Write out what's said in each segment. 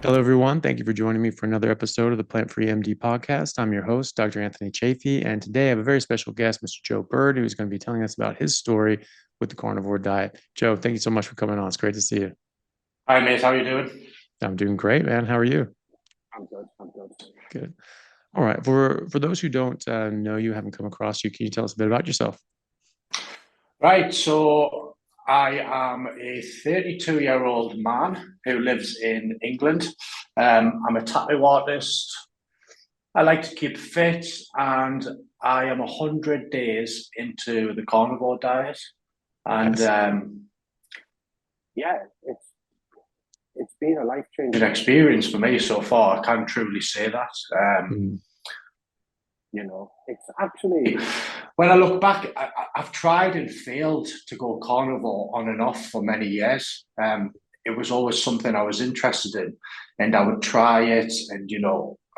Hello, everyone. Thank you for joining me for another episode of the Plant Free MD podcast. I'm your host, Dr. Anthony Chaffee, and today I have a very special guest, Mr. Joe Bird, who's going to be telling us about his story with the carnivore diet. Joe, thank you so much for coming on. It's great to see you. Hi, mate. How are you doing? I'm doing great, man. How are you? I'm good. I'm good. Good. All right. For those who don't know you, haven't come across you, can you tell us a bit about yourself? Right. So I am a 32-year-old man who lives in England. I'm a tattoo artist. I like to keep fit, and I am 100 days into the carnivore diet. And Yes. Yeah, it's been a life-changing experience for me so far. I can truly say that. Mm. It's actually, when I look back, I've tried and failed to go carnivore on and off for many years. It was always something I was interested in, and I would try it, and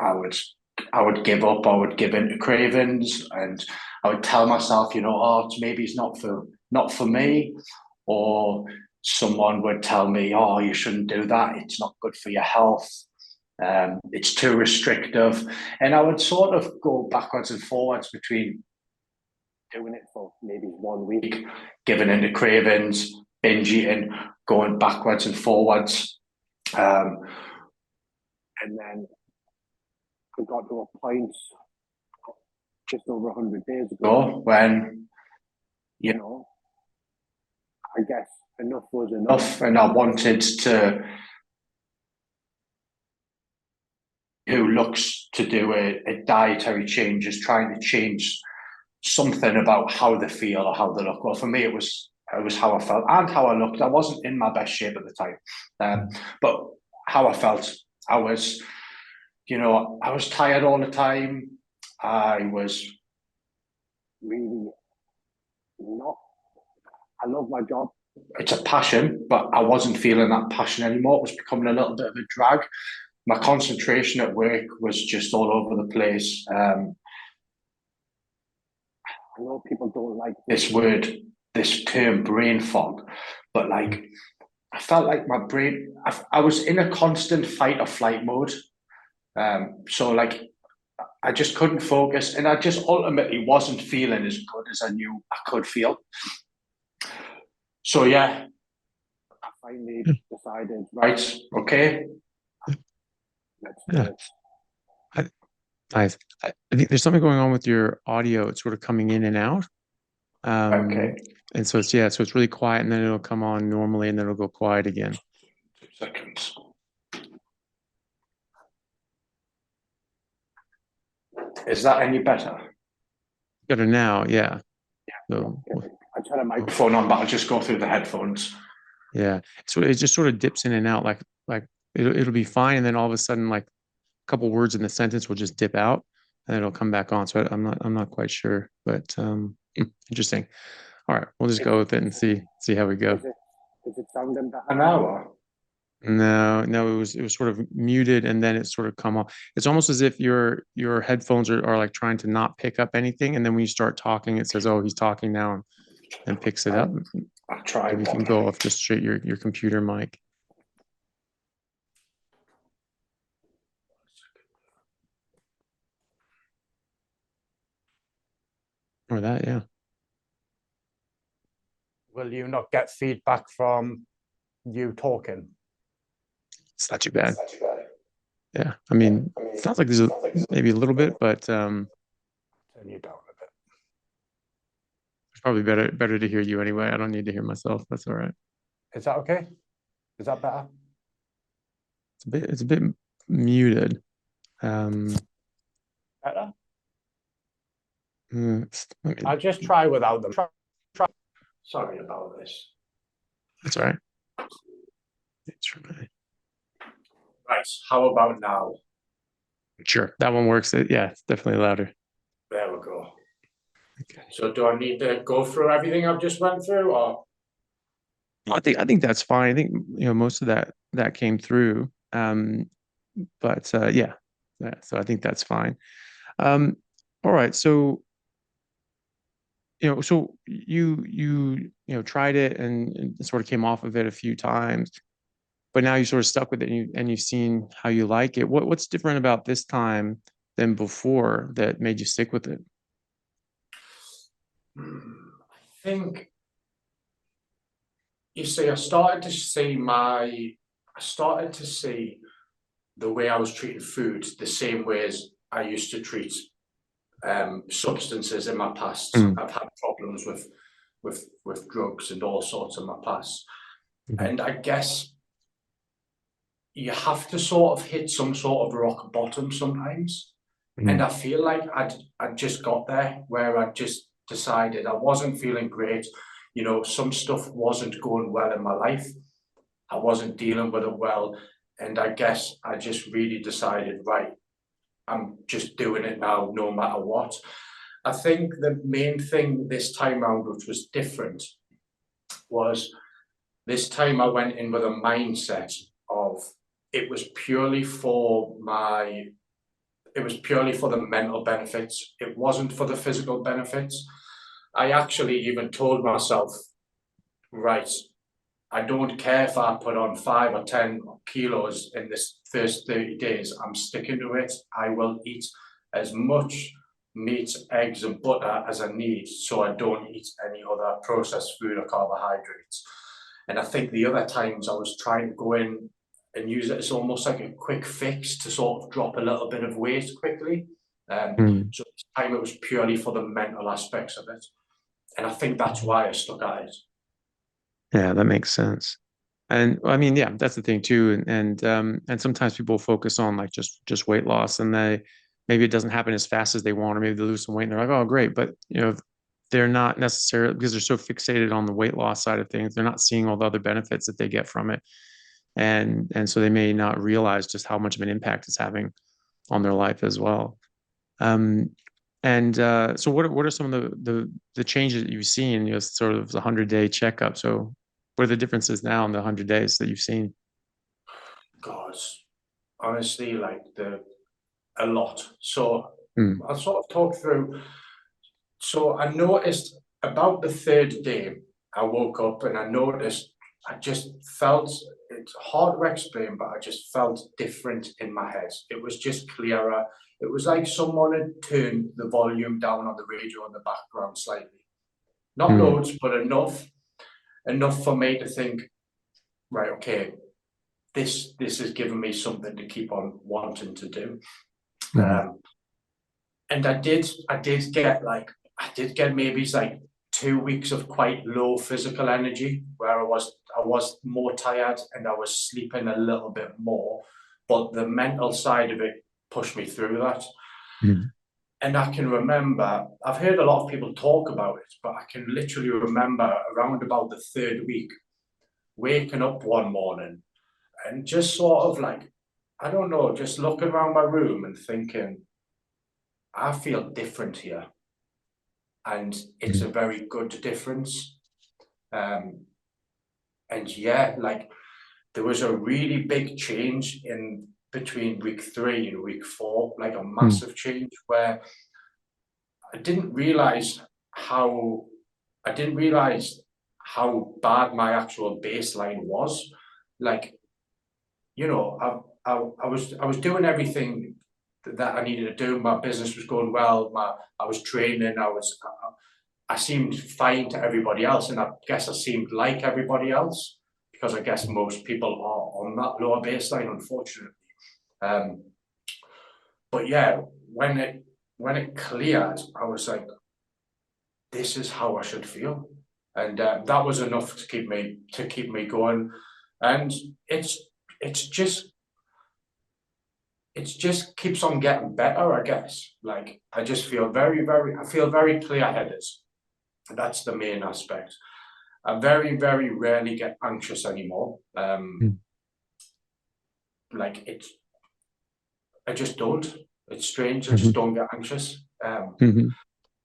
I would give up, I would give in to cravings, and I would tell myself, oh, maybe it's not for me, or someone would tell me, oh, you shouldn't do that, it's not good for your health. It's too restrictive. And I would sort of go backwards and forwards between doing it for maybe 1 week, giving into cravings, binge eating, going backwards and forwards. And then I got to a point just over 100 days ago when, I guess enough was enough, and I wanted to who looks to do a dietary change is trying to change something about how they feel or how they look. Well, for me, it was how I felt and how I looked. I wasn't in my best shape at the time, but how I felt, I was, I was tired all the time. I was really not. I love my job. It's a passion, but I wasn't feeling that passion anymore. It was becoming a little bit of a drag. My concentration at work was just all over the place. I know people don't like this word, this term, brain fog, but like I felt like my brain, I was in a constant fight or flight mode. So like I just couldn't focus, and I just ultimately wasn't feeling as good as I knew I could feel. So yeah, I finally decided, right, okay, let's do Yeah. it. Nice. I think there's something going on with your audio. It's sort of coming in and out. Okay, And so it's really quiet, and then it'll come on normally, and then it'll go quiet again. 2 seconds. Is that any better? Better now, yeah. Yeah. So, I turn a microphone on, but I'll just go through the headphones. yeah. So it just sort of dips in and out, like it'll be fine, and then all of a sudden, like a couple words in the sentence will just dip out, and it'll come back on. So I'm not quite sure, but interesting. All right, we'll just go with it and see how we go. Is it sounding better now? Or? No, it was sort of muted, and then it sort of come off. It's almost as if your headphones are like trying to not pick up anything, and then when you start talking, it says, "Oh, he's talking now," and picks it up. I'll try. Maybe you can go off just straight your computer mic or that, yeah. Will you not get feedback from you talking? It's not too bad. Yeah, I mean, it sounds like there's maybe a little bit, but Turn you down a bit. it's probably better to hear you anyway. I don't need to hear myself. That's all right. Is that okay? Is that better? It's a bit muted. Um, Better? let me, I'll just try without them. Try. Sorry about this. that's all right. It's right. Right. How about now? Sure, that one works. Yeah, it's definitely louder. There we go. Okay. So do I need to go through everything I've just went through, or? I think that's fine. I think most of that came through. But yeah. So I think that's fine. Um, all right. So so you tried it and sort of came off of it a few times. but now you sort of stuck with it, and you've seen how you like it. What's different about this time than before that made you stick with it? I think, you see, I started to see the way I was treating food the same way as I used to treat substances in my past. Mm, I've had problems with drugs and all sorts in my past, mhm, and I guess you have to sort of hit some sort of rock bottom sometimes. And mhm, I feel like I'd just got there where I just decided I wasn't feeling great. Some stuff wasn't going well in my life. I wasn't dealing with it well. And I guess I just really decided, right, I'm just doing it now, no matter what. I think the main thing this time around, which was different, was this time I went in with a mindset of it was purely for my it was purely for the mental benefits. It wasn't for the physical benefits. I actually even told myself, right, I don't care if I put on 5 or 10 kilos in this first 30 days. I'm sticking to it. I will eat as much meat, eggs, and butter as I need so I don't eat any other processed food or carbohydrates. And I think the other times I was trying to go in and use it as almost like a quick fix to sort of drop a little bit of weight quickly. mm. So this time it was purely for the mental aspects of it. And I think that's why I stuck at it. Yeah, that makes sense. And I mean, yeah, that's the thing too. And sometimes people focus on like just weight loss, and they maybe it doesn't happen as fast as they want, or maybe they lose some weight and they're like, oh, great. But they're not necessarily, because they're so fixated on the weight loss side of things, they're not seeing all the other benefits that they get from it. And so they may not realize just how much of an impact it's having on their life as well. Um, and so what are some of the changes that you've seen, sort of the 100-day checkup? So what are the differences now in the 100 days that you've seen? God, honestly, like a lot. So Mm, I'll sort of talk through. So I noticed about the third day, I woke up and I noticed I just felt, it's hard to explain, but I just felt different in my head. It was just clearer. It was like someone had turned the volume down on the radio in the background slightly. Not mm, loads, but enough for me to think, right, okay, this has given me something to keep on wanting to do. mm, Um, and I did get maybe like 2 weeks of quite low physical energy where I was more tired and I was sleeping a little bit more, but the mental side of it pushed me through that. mm, And I can remember, I've heard a lot of people talk about it, but I can literally remember around about the third week waking up one morning and just sort of like, I don't know, just looking around my room and thinking, I feel different here. And it's a mm, very good difference. Um, and yeah, like there was a really big change in between week 3 and week 4, like a mm, massive change where I didn't realize how I didn't realize how bad my actual baseline was. Like, I was doing everything that I needed to do. My business was going well. I was training. I seemed fine to everybody else, and I guess I seemed like everybody else because I guess most people are on that lower baseline, unfortunately. Um, but yeah, when it cleared, I was like, "This is how I should feel," and that was enough to keep me going. And it's it's just it just keeps on getting better, I guess. Like I just feel I feel very clear-headed. That's the main aspect. I very, very rarely get anxious anymore. mm, Like I just don't. It's strange. I just mhm, don't get anxious. mhm,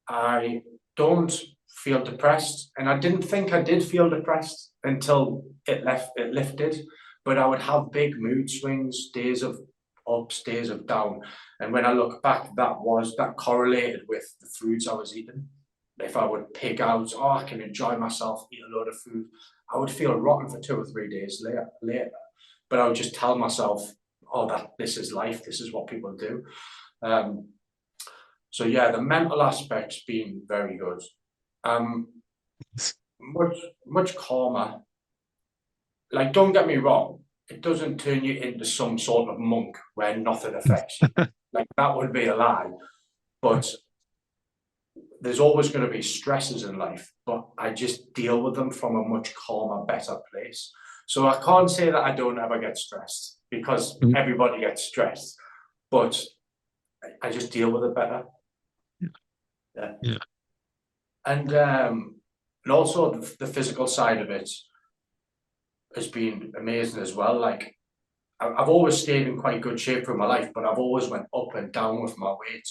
I don't feel depressed, and I didn't think I did feel depressed until it lifted. But I would have big mood swings, days of ups, days of down. And when I look back, that correlated with the foods I was eating. If I would pick out, oh, I can enjoy myself, eat a load of food, I would feel rotten for 2 or 3 days later. but I would just tell myself, oh, that this is life, this is what people do. So yeah, the mental aspect's been very good. Much calmer. Like, don't get me wrong, it doesn't turn you into some sort of monk where nothing affects you. Like, that would be a lie. But there's always going to be stresses in life, but I just deal with them from a much calmer, better place. So I can't say that I don't ever get stressed, because everybody gets stressed, but I just deal with it better. Yeah. Yeah. And also the physical side of it has been amazing as well. Like, I've always stayed in quite good shape for my life, but I've always went up and down with my weight,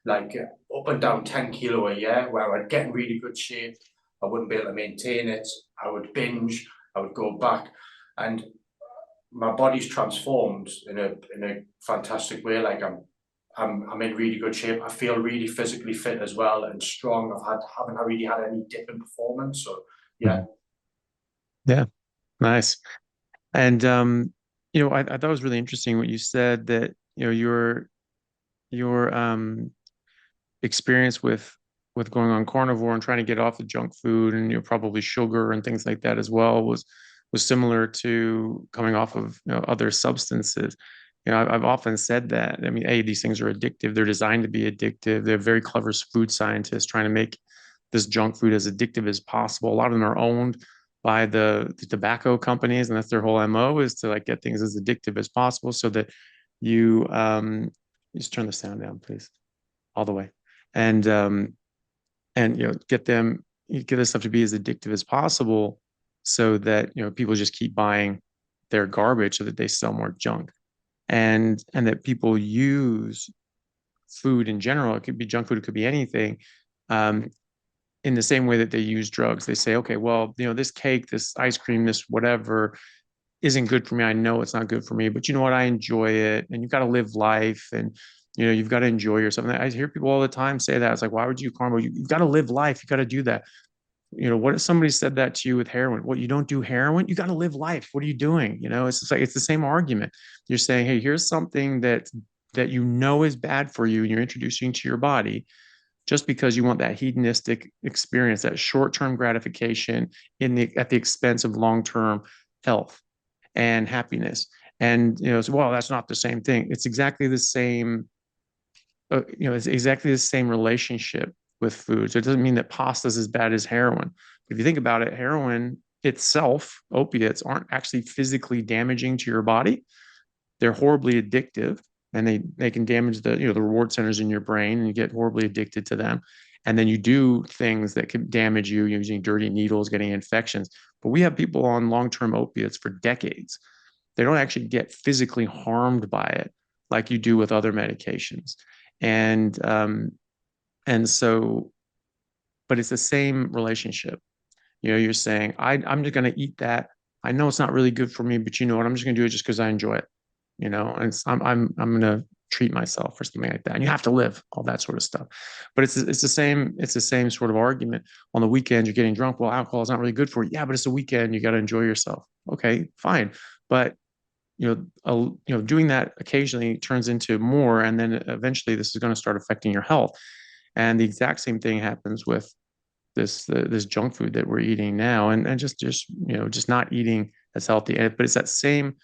like up and down 10 kilo a year, where I'd get in really good shape. I wouldn't be able to maintain it. I would binge, I would go back, and my body's transformed in a fantastic way. Like, I'm in really good shape. I feel really physically fit as well and strong. Haven't really had any dip in performance. So yeah. Yeah. Nice. And I thought it was really interesting what you said, that your experience with going on carnivore and trying to get off the junk food, and probably sugar and things like that as well, was similar to coming off of other substances. I've often said that. I mean, these things are addictive. They're designed to be addictive. They're very clever food scientists trying to make this junk food as addictive as possible. A lot of them are owned by the tobacco companies, and that's their whole MO, is to like get things as addictive as possible, so that you just turn the sound down, please, all the way, and get this stuff to be as addictive as possible, so that people just keep buying their garbage so that they sell more junk, and that people use food in general. It could be junk food, it could be anything, um, in the same way that they use drugs. They say, okay, well, this cake, this ice cream, this whatever isn't good for me. I know it's not good for me, but you know what? I enjoy it. And you've got to live life, and you've got to enjoy yourself. And I hear people all the time say that. It's like, why would you carnivore? You've got to live life. You got to do that. What if somebody said that to you with heroin? What, you don't do heroin? You got to live life. What are you doing? It's just like, it's the same argument. You're saying, hey, here's something that is bad for you, and you're introducing to your body just because you want that hedonistic experience, that short-term gratification at the expense of long-term health and happiness. And so, well, that's not the same thing. It's exactly the same. It's exactly the same relationship with food. So it doesn't mean that pasta is as bad as heroin. But if you think about it, heroin itself, opiates, aren't actually physically damaging to your body. They're horribly addictive, and they can damage the reward centers in your brain, and you get horribly addicted to them. And then you do things that can damage you, using dirty needles, getting infections. But we have people on long-term opiates for decades. They don't actually get physically harmed by it like you do with other medications. And and so, but it's the same relationship. You're saying, I'm just going to eat that. I know it's not really good for me, but you know what? I'm just going to do it just because I enjoy it. And I'm going to treat myself or something like that. And you have to live, all that sort of stuff. But it's the same sort of argument. On the weekend, you're getting drunk. Well, alcohol is not really good for you. Yeah, but it's a weekend. You got to enjoy yourself. Okay, fine. But doing that occasionally turns into more, and then eventually this is going to start affecting your health. And the exact same thing happens with this junk food that we're eating now, and just not eating as healthy. But it's that same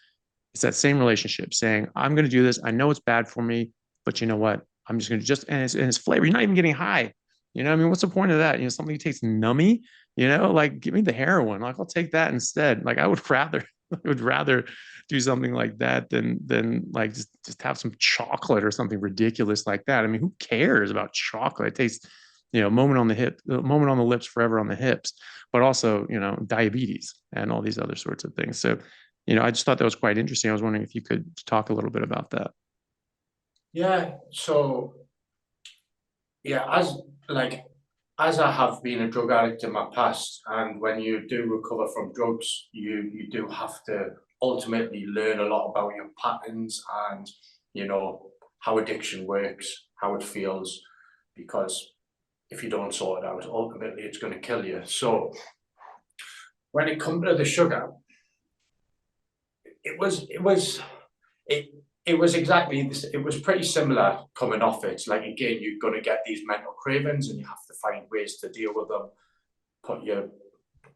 relationship, saying, I'm going to do this. I know it's bad for me, but you know what? I'm just going to and it's flavor. You're not even getting high. I mean, what's the point of that? Something tastes nummy, like, give me the heroin. Like, I'll take that instead. Like, I would rather do something like that than like just have some chocolate or something ridiculous like that. I mean, who cares about chocolate? It tastes, moment on the hip, moment on the lips, forever on the hips, but also, diabetes and all these other sorts of things. So, I just thought that was quite interesting. I was wondering if you could talk a little bit about that. Yeah. So yeah, as I have been a drug addict in my past, and when you do recover from drugs, you do have to ultimately learn a lot about your patterns and how addiction works, how it feels, because if you don't sort it out, ultimately it's going to kill you. So when it comes to the sugar, it it was exactly this. It was pretty similar coming off it. Like again, you're going to get these mental cravings, and you have to find ways to deal with them. Put your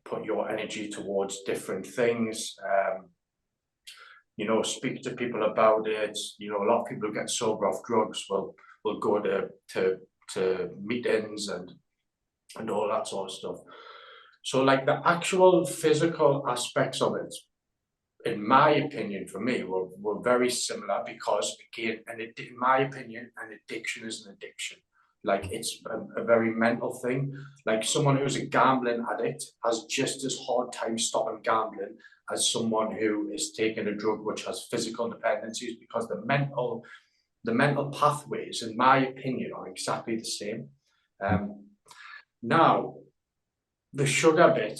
put your energy towards different things. Speak to people about it. A lot of people who get sober off drugs will go to meetings and all that sort of stuff. So like the actual physical aspects of it, in my opinion, for me, were very similar because, again, in my opinion, an addiction is an addiction. Like it's a very mental thing. Like someone who's a gambling addict has just as hard time stopping gambling as someone who is taking a drug which has physical dependencies, because the mental pathways, in my opinion, are exactly the same. Now, the sugar bit,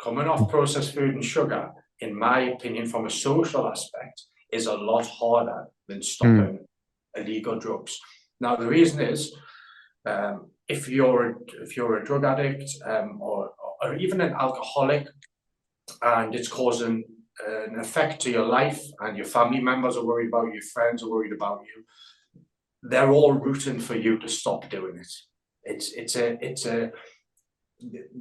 coming off processed food and sugar, in my opinion, from a social aspect, is a lot harder than stopping illegal drugs. Now, the reason is, if you're a drug addict, or even an alcoholic, and it's causing an effect to your life, and your family members are worried about you, your friends are worried about you, they're all rooting for you to stop doing it.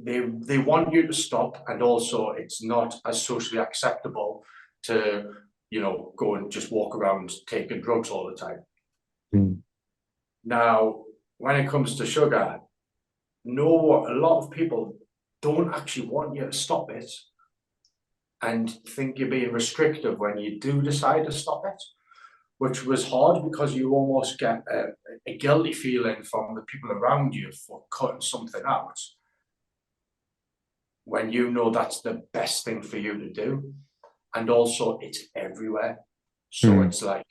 They want you to stop, and also it's not as socially acceptable to go and just walk around taking drugs all the time. Now, when it comes to sugar, no, a lot of people don't actually want you to stop it and think you're being restrictive when you do decide to stop it, which was hard because you almost get a guilty feeling from the people around you for cutting something out when you know that's the best thing for you to do. And also it's everywhere. So it's like,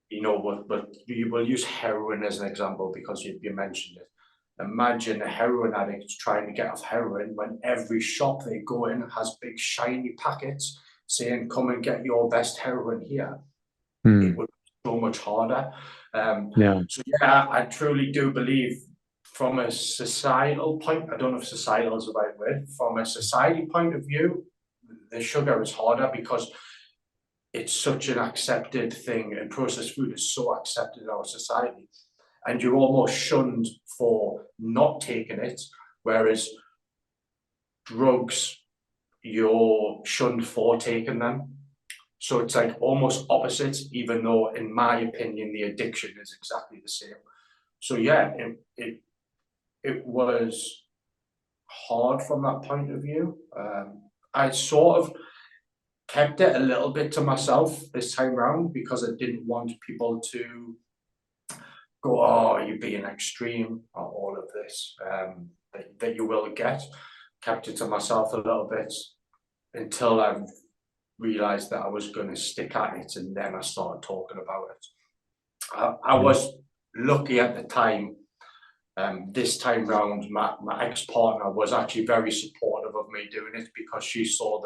but you will use heroin as an example because you mentioned it. Imagine a heroin addict trying to get off heroin when every shop they go in has big shiny packets saying, come and get your best heroin here. It would be so much harder. So yeah, I truly do believe from a societal point, I don't know if societal is the right word, from a society point of view, the sugar is harder because it's such an accepted thing, and processed food is so accepted in our society. And you're almost shunned for not taking it, whereas drugs, you're shunned for taking them. So it's like almost opposite, even though, in my opinion, the addiction is exactly the same. So yeah, it was hard from that point of view. I sort of kept it a little bit to myself this time round because I didn't want people to go, oh, you're being extreme, or all of this that you will get. Kept it to myself a little bit until I realized that I was going to stick at it, and then I started talking about it. I was lucky at the time. This time round, my ex-partner was actually very supportive of me doing it because she saw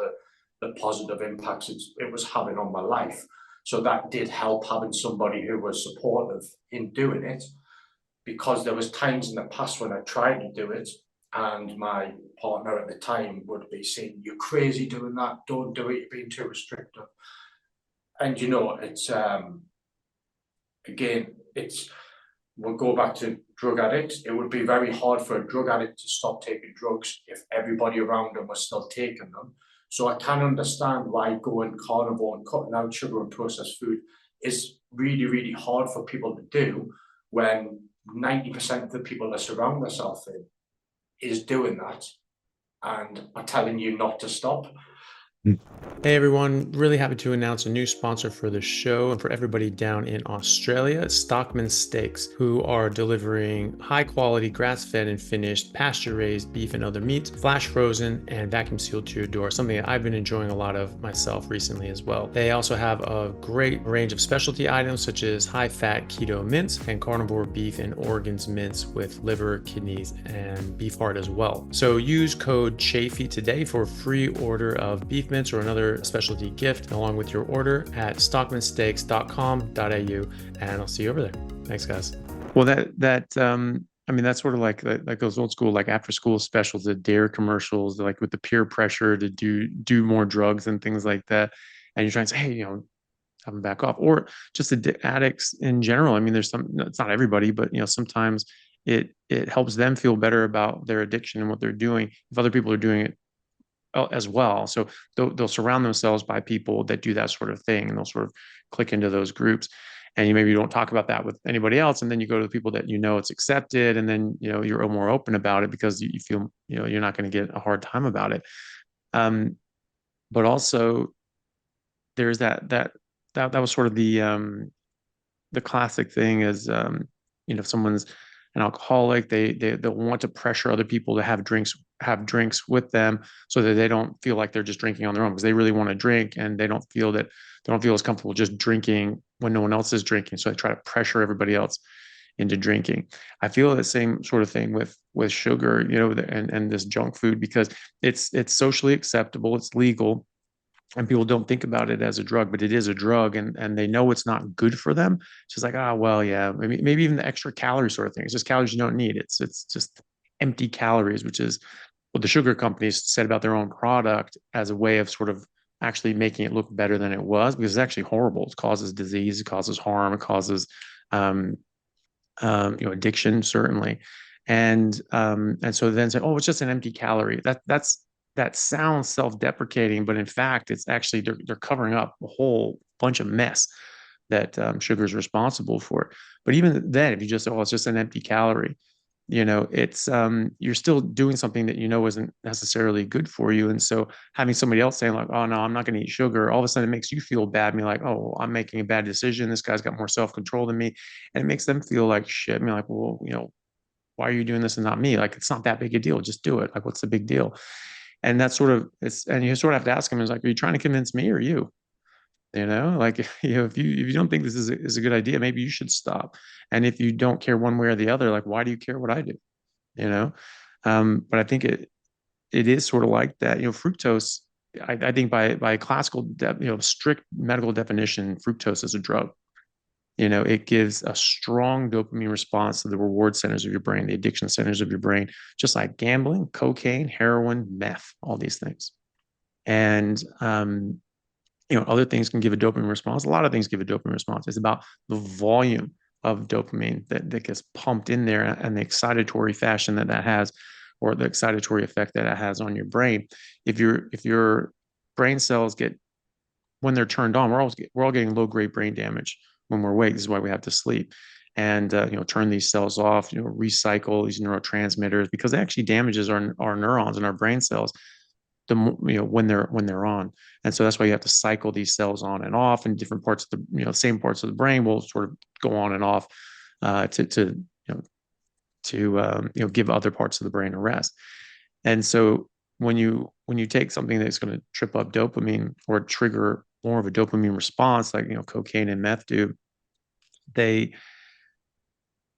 the positive impacts it was having on my life. So that did help, having somebody who was supportive in doing it, because there was times in the past when I tried to do it and my partner at the time would be saying, you're crazy doing that, don't do it, you're being too restrictive. And it's again, we'll go back to drug addicts. It would be very hard for a drug addict to stop taking drugs if everybody around them was still taking them. So I can understand why going carnivore and cutting out sugar and processed food is really, really hard for people to do when 90% of the people that surround themselves in is doing that and are telling you not to stop. Hey everyone, really happy to announce a new sponsor for the show and for everybody down in Australia, Stockman Steaks, who are delivering high quality grass-fed and finished pasture-raised beef and other meats, flash frozen and vacuum sealed to your door, something that I've been enjoying a lot of myself recently as well. They also have a great range of specialty items such as high-fat keto mince and carnivore beef and organs mince with liver, kidneys, and beef heart as well. So use code Chaffee today for a free order of beef mince or another specialty gift along with your order at stockmansteaks.com.au, and I'll see you over there. Thanks, guys. Well, I mean, that's sort of like those old school, like after school specials, the dare commercials, like with the peer pressure to do more drugs and things like that. And you're trying to say, hey, have them back off, or just addicts in general. I mean, there's some, it's not everybody, but sometimes it helps them feel better about their addiction and what they're doing if other people are doing it as well. So they'll surround themselves by people that do that sort of thing, and they'll sort of click into those groups. And you maybe don't talk about that with anybody else, and then you go to the people that it's accepted, and then you're more open about it because you feel you're not going to get a hard time about it. But also there's that was sort of the classic thing is if someone's an alcoholic, they'll want to pressure other people to have drinks with them so that they don't feel like they're just drinking on their own, because they really want to drink, and they don't feel as comfortable just drinking when no one else is drinking. So they try to pressure everybody else into drinking. I feel the same sort of thing with sugar, and this junk food, because it's socially acceptable, it's legal, and people don't think about it as a drug, but it is a drug, and they know it's not good for them. It's just like, well, yeah, maybe even the extra calorie sort of thing. It's just calories you don't need. It's just empty calories, which is what the sugar companies said about their own product as a way of sort of actually making it look better than it was, because it's actually horrible. It causes disease, it causes harm, it causes um, addiction, certainly. And so then say, oh, it's just an empty calorie. That sounds self-deprecating, but in fact, it's actually they're covering up a whole bunch of mess that sugar is responsible for. But even then, if you just say, oh, it's just an empty calorie, it's you're still doing something that isn't necessarily good for you. And so having somebody else saying like, oh no, I'm not going to eat sugar, all of a sudden it makes you feel bad. Me like, oh, I'm making a bad decision. This guy's got more self-control than me, and it makes them feel like shit. I mean, like, well, why are you doing this and not me? Like, it's not that big a deal. Just do it. Like, what's the big deal? And that's sort of and you sort of have to ask them, is like, are you trying to convince me or you? Like, if you don't think this is a good idea, maybe you should stop. And if you don't care one way or the other, like, why do you care what I do? you know but I think it is sort of like that. Fructose, I think by classical strict medical definition, fructose is a drug. It gives a strong dopamine response to the reward centers of your brain, the addiction centers of your brain, just like gambling, cocaine, heroin, meth, all these things. And other things can give a dopamine response. A lot of things give a dopamine response. It's about the volume of dopamine that gets pumped in there, and the excitatory fashion that has, or the excitatory effect that it has on your brain. If your brain cells get, when they're turned on, we're all getting low grade brain damage when we're awake. This is why we have to sleep. And turn these cells off, recycle these neurotransmitters, because it actually damages our neurons and our brain cells when they're on. And so that's why you have to cycle these cells on and off, and different parts of the same parts of the brain will sort of go on and off to give other parts of the brain a rest. And so when you take something that's going to trip up dopamine or trigger more of a dopamine response, like cocaine and meth do, they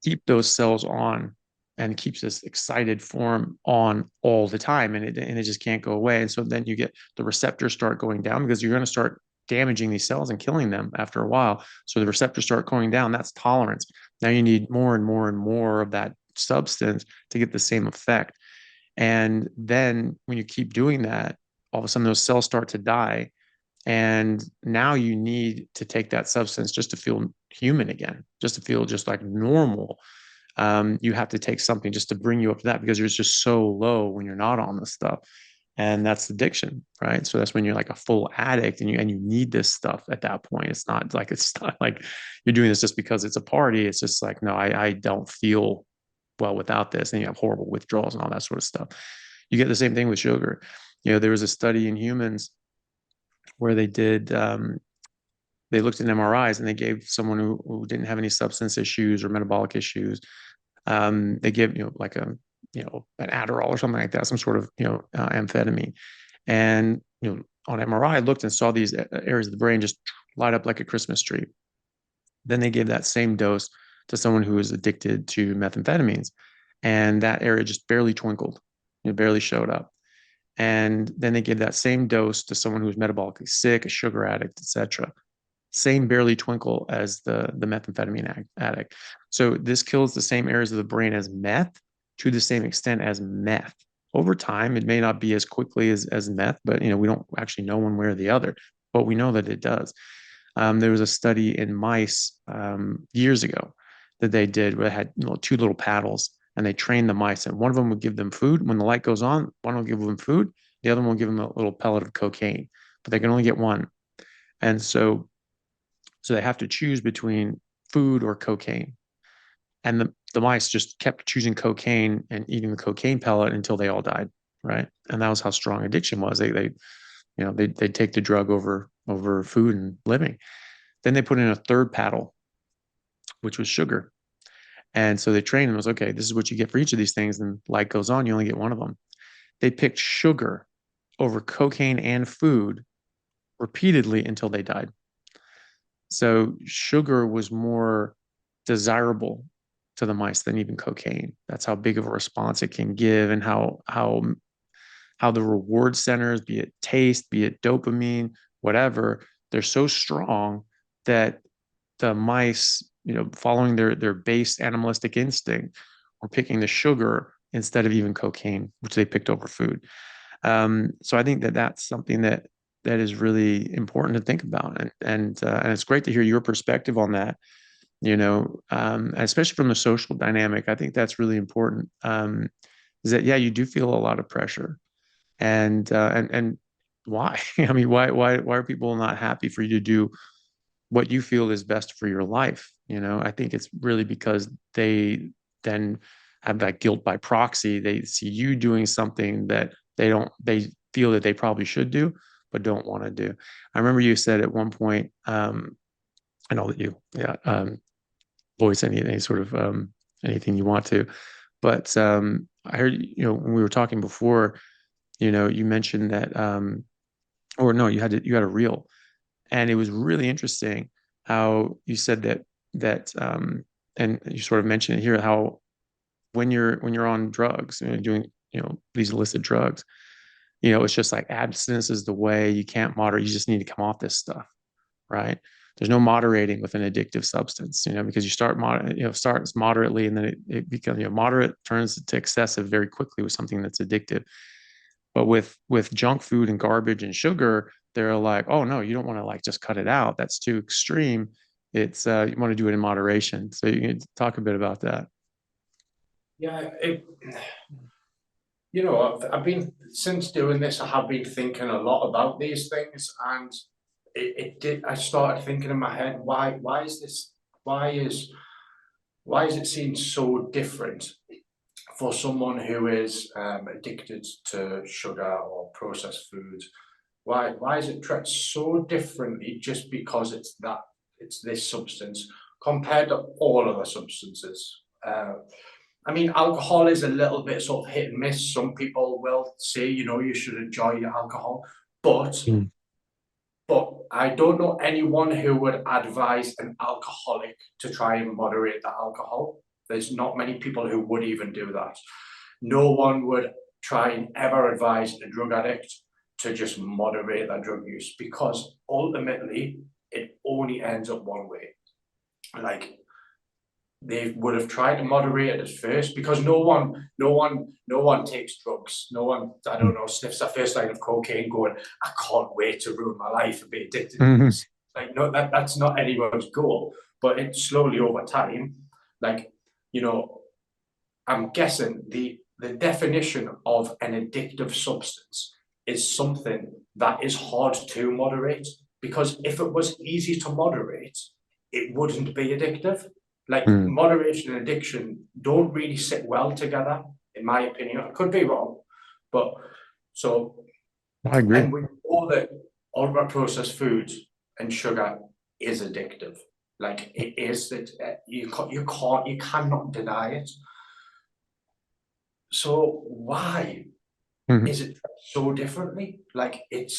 keep those cells on and keeps this excited form on all the time, and it just can't go away. And so then you get the receptors start going down, because you're going to start damaging these cells and killing them after a while. So the receptors start going down. That's tolerance. Now you need more and more and more of that substance to get the same effect. And then when you keep doing that, all of a sudden those cells start to die, and now you need to take that substance just to feel human again, just to feel just like normal. You have to take something just to bring you up to that, because you're just so low when you're not on this stuff. And that's addiction, right? So that's when you're like a full addict, and you need this stuff at that point. It's not like you're doing this just because it's a party. It's just like, no, I don't feel well without this. And you have horrible withdrawals and all that sort of stuff. You get the same thing with sugar. There was a study in humans where they looked at MRIs, and they gave someone who didn't have any substance issues or metabolic issues. They give like an Adderall or something like that, some sort of amphetamine, and on MRI I looked and saw these areas of the brain just light up like a Christmas tree. Then they gave that same dose to someone who was addicted to methamphetamines, and that area just barely twinkled, barely showed up. And then they gave that same dose to someone who was metabolically sick, a sugar addict, etc. Same barely twinkle as the methamphetamine addict. So this kills the same areas of the brain as meth to the same extent as meth. Over time, it may not be as quickly as meth, but we don't actually know one way or the other, but we know that it does. There was a study in mice years ago that they did where they had two little paddles, and they trained the mice, and one of them would give them food when the light goes on. One will give them food, the other one will give them a little pellet of cocaine, but they can only get one. And so they have to choose between food or cocaine. And the mice just kept choosing cocaine and eating the cocaine pellet until they all died, right? And that was how strong addiction was. They take the drug over food and living. Then they put in a third paddle, which was sugar. And so they trained them, was okay, this is what you get for each of these things. And light goes on, you only get one of them. They picked sugar over cocaine and food repeatedly until they died. So sugar was more desirable to the mice than even cocaine. That's how big of a response it can give, and how the reward centers, be it taste, be it dopamine, whatever, they're so strong that the mice, following their base animalistic instinct, were picking the sugar instead of even cocaine, which they picked over food. So I think that that's something that is really important to think about, and it's great to hear your perspective on that. Especially from the social dynamic, I think that's really important. Is that, yeah, you do feel a lot of pressure, and why? I mean, why are people not happy for you to do what you feel is best for your life? I think it's really because they then have that guilt by proxy. They see you doing something that they feel that they probably should do, but don't want to do. I remember you said at one point, I know that yeah, voice any sort of anything you want to, but I heard, when we were talking before, you mentioned that, or no, you had a reel, and it was really interesting how you said that, and you sort of mentioned it here, how when you're on drugs and doing, these illicit drugs, it's just like abstinence is the way. You can't moderate. You just need to come off this stuff, right? There's no moderating with an addictive substance, because you starts moderately, and then it becomes, moderate turns to excessive very quickly with something that's addictive. But with junk food and garbage and sugar, they're like, oh no, you don't want to like just cut it out. That's too extreme. It's you want to do it in moderation. So you can talk a bit about that. Yeah, I've been, since doing this, I have been thinking a lot about these things, and it did. I started thinking in my head, why is this? Why is why is it seen so different for someone who is addicted to sugar or processed foods? Why is it treated so differently just because it's this substance compared to all other substances? I mean, alcohol is a little bit sort of hit and miss. Some people will say, you should enjoy your alcohol, but Mm. but I don't know anyone who would advise an alcoholic to try and moderate the alcohol. There's not many people who would even do that. No one would try and ever advise a drug addict to just moderate their drug use, because ultimately it only ends up one way. Like, they would have tried to moderate it at first, because no one takes drugs. No one, I don't know, sniffs their first line of cocaine going, I can't wait to ruin my life and be addicted to Mhm. this. Like, no, that's not anyone's goal. But it's slowly over time, like, you know, I'm guessing the definition of an addictive substance is something that is hard to moderate, because if it was easy to moderate, it wouldn't be addictive. Like, Mm. moderation and addiction don't really sit well together, in my opinion. I could be wrong, but so, I agree. and we know that ultra processed foods and sugar is addictive. Like, it is that you cannot deny it. So why Mhm. is it so differently? Like, it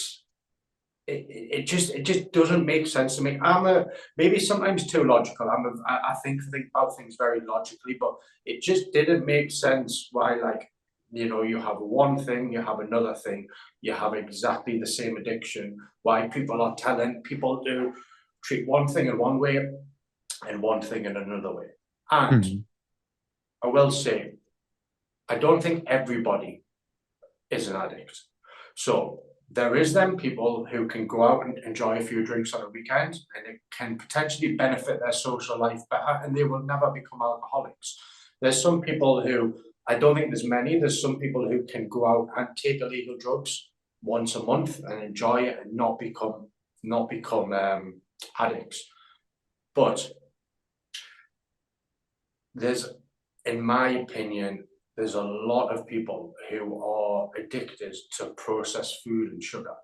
just doesn't make sense to me. I'm a maybe sometimes too logical. I think about things very logically, but it just didn't make sense why, like, you have one thing, you have another thing, you have exactly the same addiction. Why people are telling people to treat one thing in one way and one thing in another way. And Mhm. I will say, I don't think everybody is an addict. So there is them people who can go out and enjoy a few drinks on a weekend, and it can potentially benefit their social life better, and they will never become alcoholics. There's some people who, I don't think there's many, there's some people who can go out and take illegal drugs once a month and enjoy it and not become addicts. But there's, in my opinion, there's a lot of people who are addicted to processed food and sugar.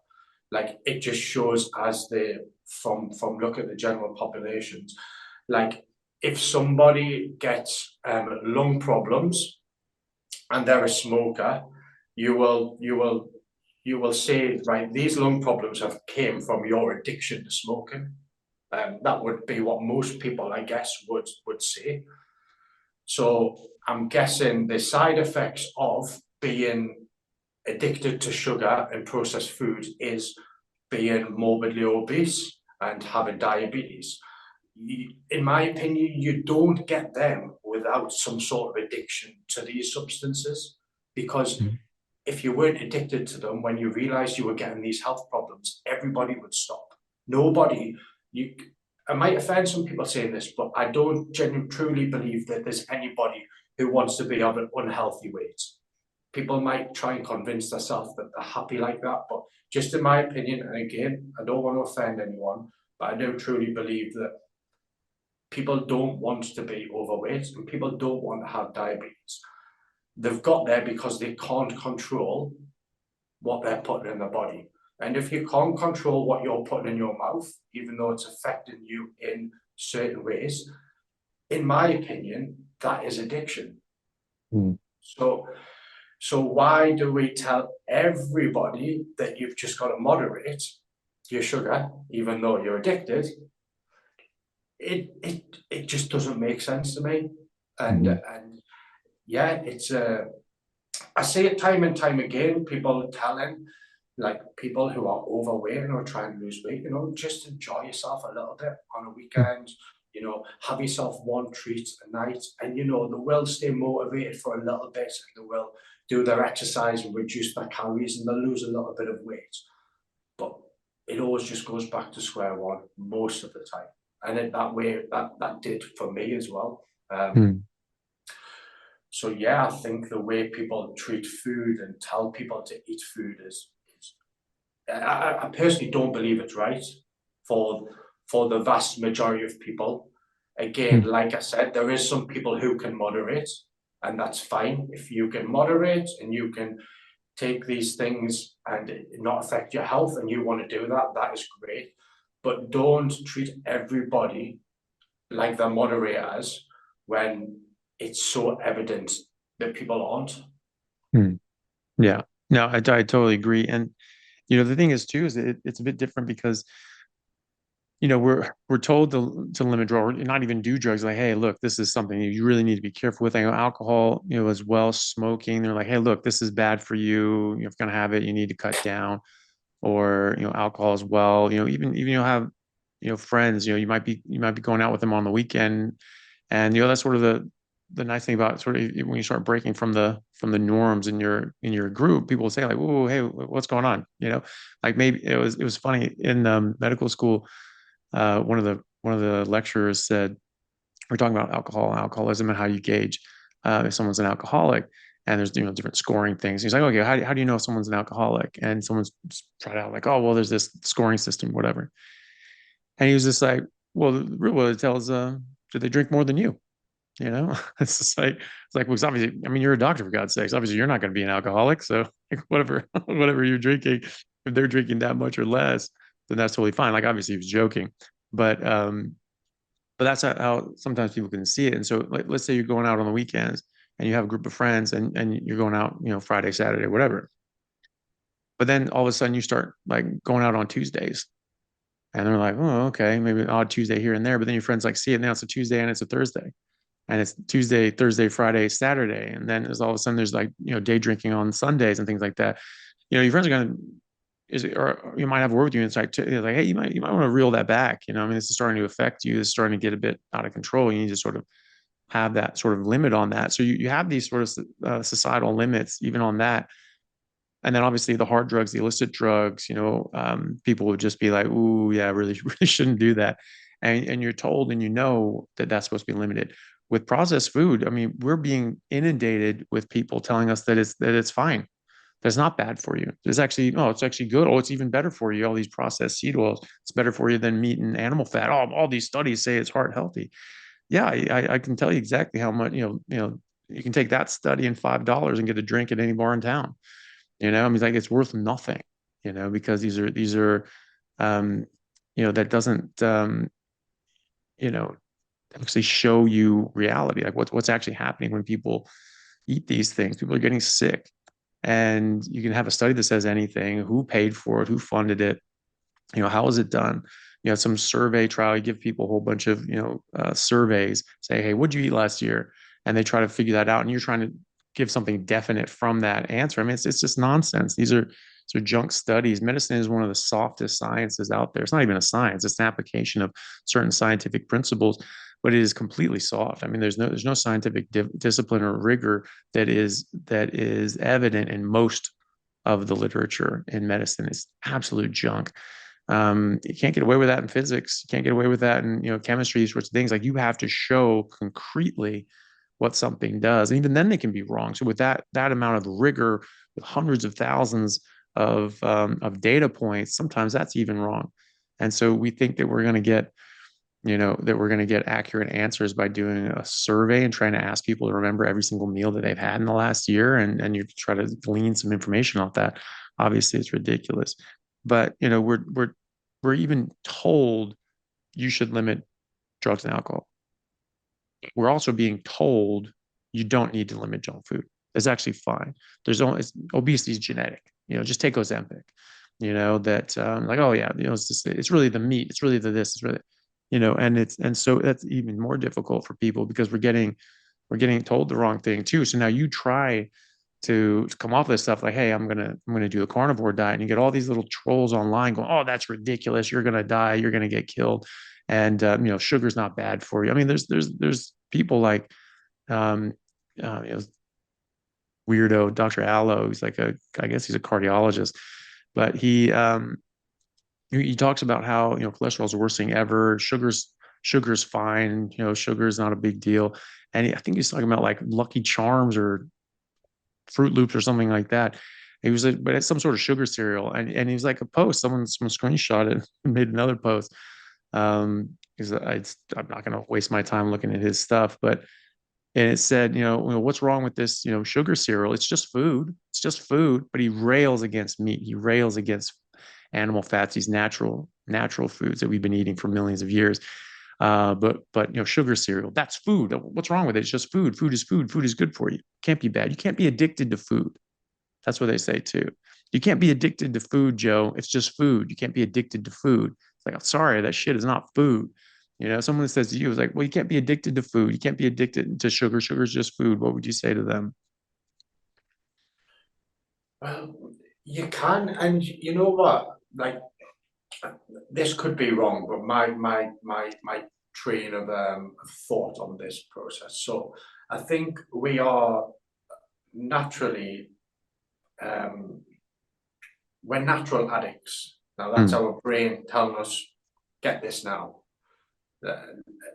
Like, it just shows as the from look at the general populations. Like, if somebody gets lung problems and they're a smoker, you will say, right, these lung problems have came from your addiction to smoking. That would be what most people, I guess, would say. So I'm guessing the side effects of being addicted to sugar and processed food is being morbidly obese and having diabetes. In my opinion, you don't get them without some sort of addiction to these substances, because Mm. if you weren't addicted to them, when you realized you were getting these health problems, everybody would stop. Nobody, you, I might offend some people saying this, but I don't genuinely truly believe that there's anybody who wants to be of an unhealthy weight. People might try and convince themselves that they're happy like that, but just in my opinion, and again, I don't want to offend anyone, but I do truly believe that people don't want to be overweight and people don't want to have diabetes. They've got there because they can't control what they're putting in their body. And if you can't control what you're putting in your mouth, even though it's affecting you in certain ways, in my opinion, that is addiction. Mm. So, so why do we tell everybody that you've just got to moderate your sugar, even though you're addicted? It just doesn't make sense to me. Mhm. And yeah, it's I see it time and time again. People telling, like, people who are overweight and are trying to lose weight, just enjoy yourself a little bit on a weekend. Have yourself one treat a night, and they will stay motivated for a little bit, and they will do their exercise and reduce their calories, and they'll lose a little bit of weight. But it always just goes back to square one most of the time, and in that way, that did for me as well. Mm. So yeah, I think the way people treat food and tell people to eat food is I personally don't believe it's right for for the vast majority of people. Again, Mm. like I said, there is some people who can moderate, and that's fine. If you can moderate and you can take these things and not affect your health and you want to do that, that is great. But don't treat everybody like they're moderators when it's so evident that people aren't. Mm. Yeah. No, I totally agree. And the thing is too is it's a bit different because we're told to limit draw or not even do drugs. Like, hey, look, this is something you really need to be careful with. I know alcohol, as well, smoking. They're like, hey, look, this is bad for you. You're gonna have it. You need to cut down. Or alcohol as well. Even you'll have friends. You might be going out with them on the weekend, and that's sort of the nice thing about sort of when you start breaking from the norms in your group. People will say like, "Whoa, hey, what's going on?" Like maybe it was funny in medical school. One of the lecturers said we're talking about alcohol and alcoholism and how you gauge if someone's an alcoholic. And there's different scoring things. He's like, okay, how do you know if someone's an alcoholic? And someone's tried out like, oh well, there's this scoring system, whatever. And he was just like, well, the real world it tells do they drink more than you? It's just like well, it's obviously, I mean, you're a doctor for God's sakes. Obviously, you're not going to be an alcoholic. So like, whatever you're drinking, if they're drinking that much or less, then that's totally fine. Like obviously he was joking, but that's how sometimes people can see it. And so like, let's say you're going out on the weekends and you have a group of friends and you're going out, Friday, Saturday, whatever. But then all of a sudden you start like going out on Tuesdays and they're like, oh, okay, maybe an odd Tuesday here and there. But then your friends like see it now it's a Tuesday and it's a Thursday and it's Tuesday, Thursday, Friday, Saturday. And then there's all of a sudden there's like, day drinking on Sundays and things like that. Your friends are going to, or you might have a word with you and it's like, hey, you might want to reel that back. I mean, this is starting to affect you. It's starting to get a bit out of control. You need to sort of have that sort of limit on that. So you have these sort of societal limits even on that. And then obviously the hard drugs, the illicit drugs, people would just be like, "Ooh, yeah, really, really shouldn't do that." And you're told and you know that that's supposed to be limited. With processed food, I mean, we're being inundated with people telling us that it's fine. That's not bad for you. It's actually, no, it's actually good. Oh, it's even better for you. All these processed seed oils, it's better for you than meat and animal fat. Oh, all these studies say it's heart healthy. Yeah, I can tell you exactly how much, you can take that study and $5 and get a drink at any bar in town. I mean, like it's worth nothing, because these are, um, that doesn't, you know, actually show you reality, like what's actually happening when people eat these things. People are getting sick, and you can have a study that says anything, who paid for it, who funded it, how is it done? Some survey trial, you give people a whole bunch of, surveys, say, hey, what'd you eat last year? And they try to figure that out. And you're trying to give something definite from that answer. I mean, it's just nonsense. These are junk studies. Medicine is one of the softest sciences out there. It's not even a science. It's an application of certain scientific principles, but it is completely soft. I mean, there's no scientific discipline or rigor that is evident in most of the literature in medicine. It's absolute junk. You can't get away with that in physics. You can't get away with that in chemistry, these sorts of things. Like you have to show concretely what something does, and even then they can be wrong. So with that amount of rigor, with hundreds of thousands of data points, sometimes that's even wrong. And so we think that we're going to get accurate answers by doing a survey and trying to ask people to remember every single meal that they've had in the last year, and you try to glean some information off that. Obviously, it's ridiculous, but we're even told you should limit drugs and alcohol. We're also being told you don't need to limit junk food. It's actually fine. Obesity is genetic. Just take Ozempic. That like, oh yeah, it's really the meat. It's really the this. It's really, and so that's even more difficult for people because we're getting told the wrong thing too. So now you try to come off this stuff like, hey, I'm gonna do a carnivore diet, and you get all these little trolls online going, oh, that's ridiculous. You're gonna die. You're gonna get killed, and sugar's not bad for you. I mean, there's people like um, uh, you know, weirdo Dr. Allo. He's like I guess he's a cardiologist, but he talks about how cholesterol is the worst thing ever. Sugar's fine. Sugar is not a big deal. And I think he's talking about like Lucky Charms or Fruit Loops or something like that. He was like, but it's some sort of sugar cereal, and he was like a post. Someone screenshot it and made another post. Because I'm not going to waste my time looking at his stuff, but and it said, what's wrong with this, sugar cereal? It's just food. It's just food. But he rails against meat. He rails against animal fats, these natural foods that we've been eating for millions of years. But sugar cereal, that's food. What's wrong with it? It's just food. Food is food. Food is good for you. Can't be bad. You can't be addicted to food. That's what they say too. You can't be addicted to food, Joe. It's just food. You can't be addicted to food. It's like, I'm sorry, that shit is not food. Someone that says to you is like, well, you can't be addicted to food. You can't be addicted to sugar. Sugar is just food. What would you say to them? Well, you can, and you know what? Like this could be wrong, but my train of thought on this process. So I think we are naturally um, we're natural addicts. Now that's Mm, our brain telling us, get this now. Uh,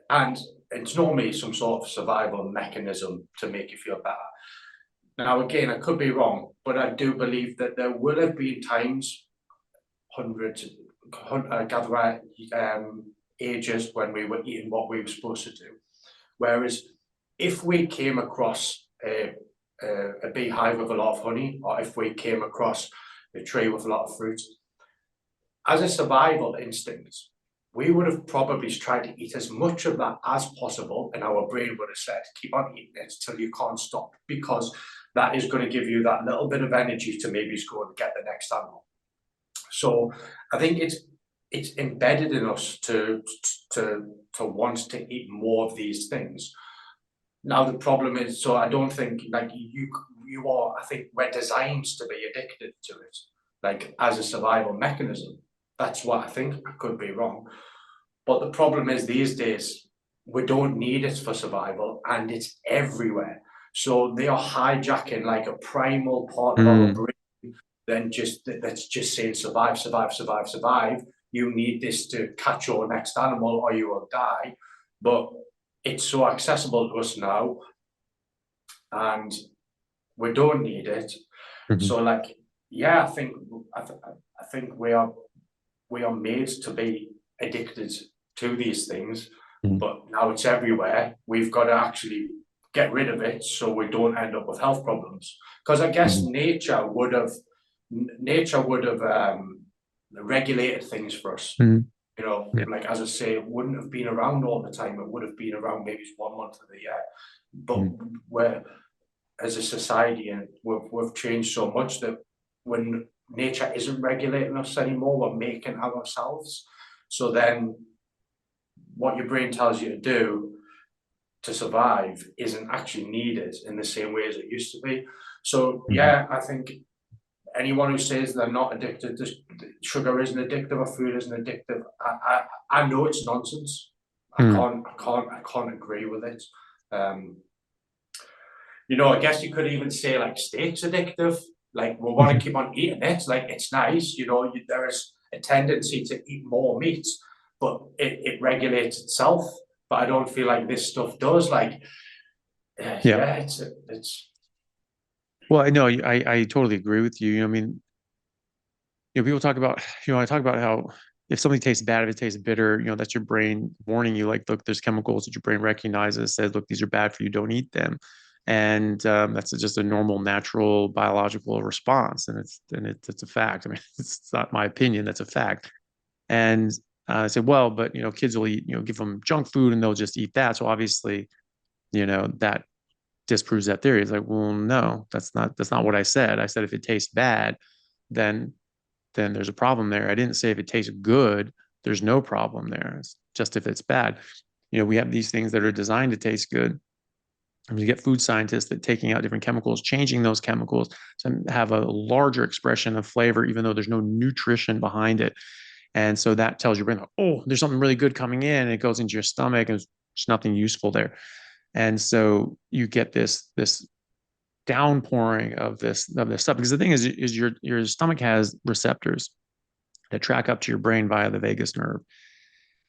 and it's normally some sort of survival mechanism to make you feel better. Now, again, I could be wrong, but I do believe that there will have been times, hundreds, gather ages when we were eating what we were supposed to do. Whereas if we came across a beehive with a lot of honey, or if we came across a tree with a lot of fruit, as a survival instinct, we would have probably tried to eat as much of that as possible, and our brain would have said, keep on eating it till you can't stop, because that is going to give you that little bit of energy to maybe go and get the next animal. So I think it's embedded in us to want to eat more of these things. Now the problem is, so I don't think like you are. I think we're designed to be addicted to it, like as a survival mechanism. That's what I think. I could be wrong, but the problem is these days we don't need it for survival, and it's everywhere. So they are hijacking like a primal part of our mm, brain than just that's just saying survive, survive, survive, survive. You need this to catch your next animal or you will die. But it's so accessible to us now, and we don't need it. Mhm. So like, yeah, I think we are made to be addicted to these things, Mhm. but now it's everywhere. We've got to actually get rid of it so we don't end up with health problems. Because I guess Mhm. nature would have regulated things for us. Mhm. You know, Yeah. like as I say, it wouldn't have been around all the time. It would have been around maybe 1 month of the year. But Mhm. we're as a society, and we've changed so much that when nature isn't regulating us anymore, we're making ourselves. So then what your brain tells you to do to survive isn't actually needed in the same way as it used to be. So Mhm. yeah, I think anyone who says they're not addicted to sugar isn't addictive or food isn't addictive, I know it's nonsense. Mhm. I can't agree with it. Um, you know, I guess you could even say like steak's addictive. Like we want to Mhm. keep on eating it. Like it's nice, you know. There is a tendency to eat more meat, but it regulates itself. But I don't feel like this stuff does. Like, Yeah. yeah, it's Well, I know I totally agree with you. I mean, people talk about, I talk about how if something tastes bad, if it tastes bitter, that's your brain warning you, like, look, there's chemicals that your brain recognizes, says, look, these are bad for you, don't eat them. And that's just a normal, natural, biological response. It's a fact. I mean, it's not my opinion, that's a fact. And I said, well, but, kids will eat, give them junk food and they'll just eat that. So obviously, that disproves that theory. It's like, well, no, that's not what I said. I said if it tastes bad, then there's a problem there. I didn't say if it tastes good, there's no problem there. It's just if it's bad. We have these things that are designed to taste good. And you get food scientists that taking out different chemicals, changing those chemicals to have a larger expression of flavor, even though there's no nutrition behind it. And so that tells your brain, like, oh, there's something really good coming in, and it goes into your stomach, and there's nothing useful there. And so you get this downpouring of this stuff, because the thing is your stomach has receptors that track up to your brain via the vagus nerve,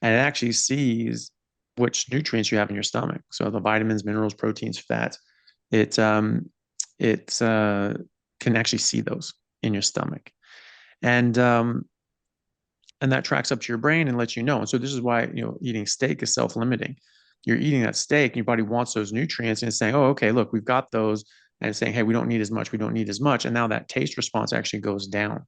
and it actually sees which nutrients you have in your stomach. So the vitamins, minerals, proteins, fats, it can actually see those in your stomach, and that tracks up to your brain and lets you know. And so this is why eating steak is self-limiting. You're eating that steak, and your body wants those nutrients, and it's saying, "Oh, okay, look, we've got those," and it's saying, "Hey, we don't need as much. We don't need as much." And now that taste response actually goes down.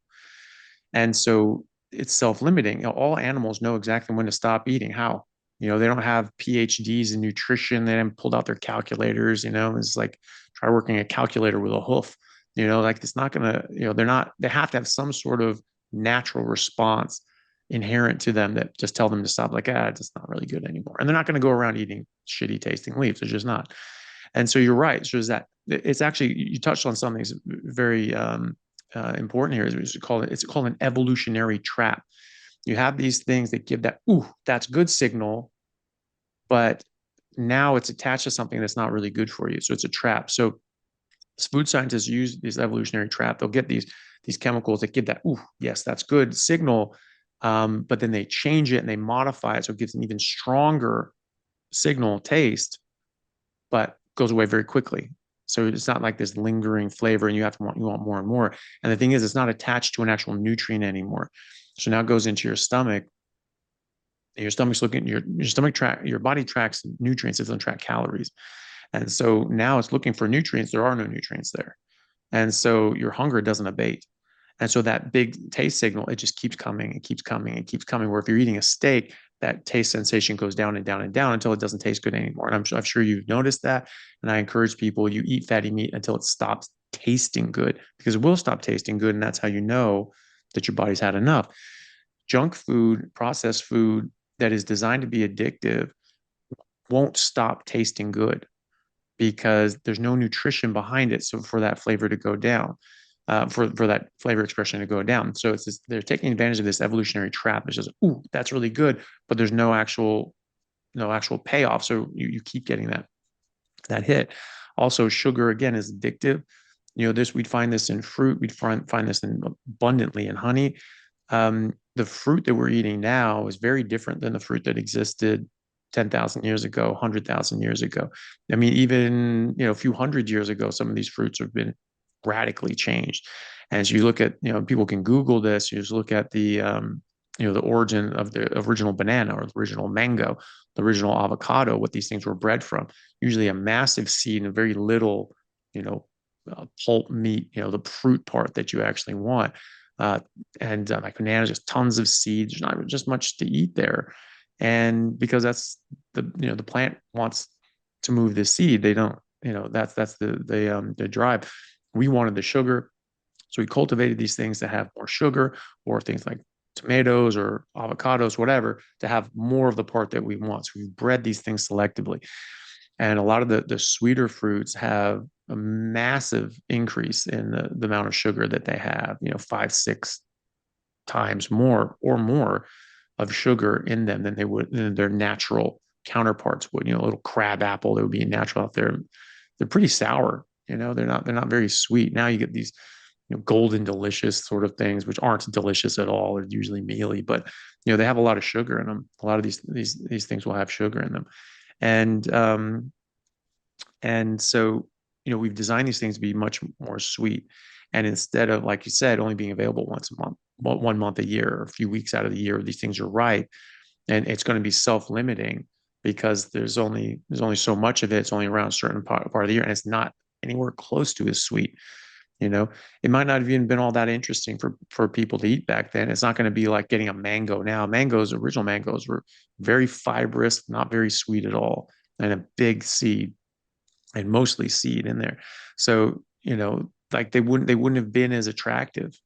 And so it's self-limiting. All animals know exactly when to stop eating. How? They don't have PhDs in nutrition. They haven't pulled out their calculators. It's like try working a calculator with a hoof. Like it's not gonna, they have to have some sort of natural response inherent to them that just tell them to stop, like, it's not really good anymore. And they're not going to go around eating shitty tasting leaves. They're just not. And so you're right. So is that it's actually, you touched on something that's very important here. It's called an evolutionary trap. You have these things that give that, ooh, that's good signal, but now it's attached to something that's not really good for you. So it's a trap. So food scientists use this evolutionary trap. They'll get these chemicals that give that, ooh, yes, that's good signal. But then they change it and they modify it so it gives an even stronger signal taste, but goes away very quickly. So it's not like this lingering flavor, and you want more and more. And the thing is, it's not attached to an actual nutrient anymore. So now it goes into your stomach. Your stomach's looking your stomach track your body tracks nutrients, it doesn't track calories. And so now it's looking for nutrients. There are no nutrients there. And so your hunger doesn't abate. And so that big taste signal, it just keeps coming and keeps coming and keeps coming. Where if you're eating a steak, that taste sensation goes down and down and down until it doesn't taste good anymore. And I'm sure you've noticed that. And I encourage people, you eat fatty meat until it stops tasting good, because it will stop tasting good. And that's how you know that your body's had enough. Junk food, processed food that is designed to be addictive won't stop tasting good because there's no nutrition behind it. So for that flavor to go down, for that flavor expression to go down. So they're taking advantage of this evolutionary trap. It's just, ooh, that's really good, but there's no actual payoff. So you keep getting that hit. Also, sugar again is addictive. we'd find this in fruit, we'd find this in abundantly in honey. The fruit that we're eating now is very different than the fruit that existed 10,000 years ago, 100,000 years ago. I mean, even, a few hundred years ago, some of these fruits have been radically changed. And as you look at, people can Google this, you just look at the origin of the original banana or the original mango, the original avocado, what these things were bred from. Usually a massive seed and very little, pulp meat, the fruit part that you actually want. Uh, and like bananas, just tons of seeds. There's not just much to eat there, and because that's the plant wants to move the seed, they don't. That's the drive. We wanted the sugar, so we cultivated these things to have more sugar, or things like tomatoes or avocados, whatever, to have more of the part that we want. So we bred these things selectively. And a lot of the sweeter fruits have a massive increase in the amount of sugar that they have, 5, 6 times more or more of sugar in them than they would than their natural counterparts would. A little crab apple that would be natural out there. They're pretty sour. They're not very sweet. Now you get these golden delicious sort of things, which aren't delicious at all. They're usually mealy, but they have a lot of sugar in them. A lot of these things will have sugar in them, and so we've designed these things to be much more sweet. And instead of, like you said, only being available once a month, 1 month a year, or a few weeks out of the year, these things are ripe, and it's going to be self-limiting because there's only so much of it. It's only around a certain part of the year, and it's not anywhere close to as sweet. It might not have even been all that interesting for people to eat back then. It's not going to be like getting a mango now. Original mangoes were very fibrous, not very sweet at all, and a big seed, and mostly seed in there. So, like they wouldn't have been as attractive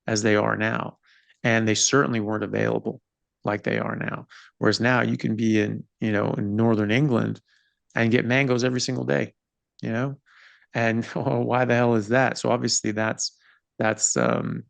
as they are now. And they certainly weren't available like they are now. Whereas now you can be in northern England and get mangoes every single day, you know? And why the hell is that? So obviously that's that's going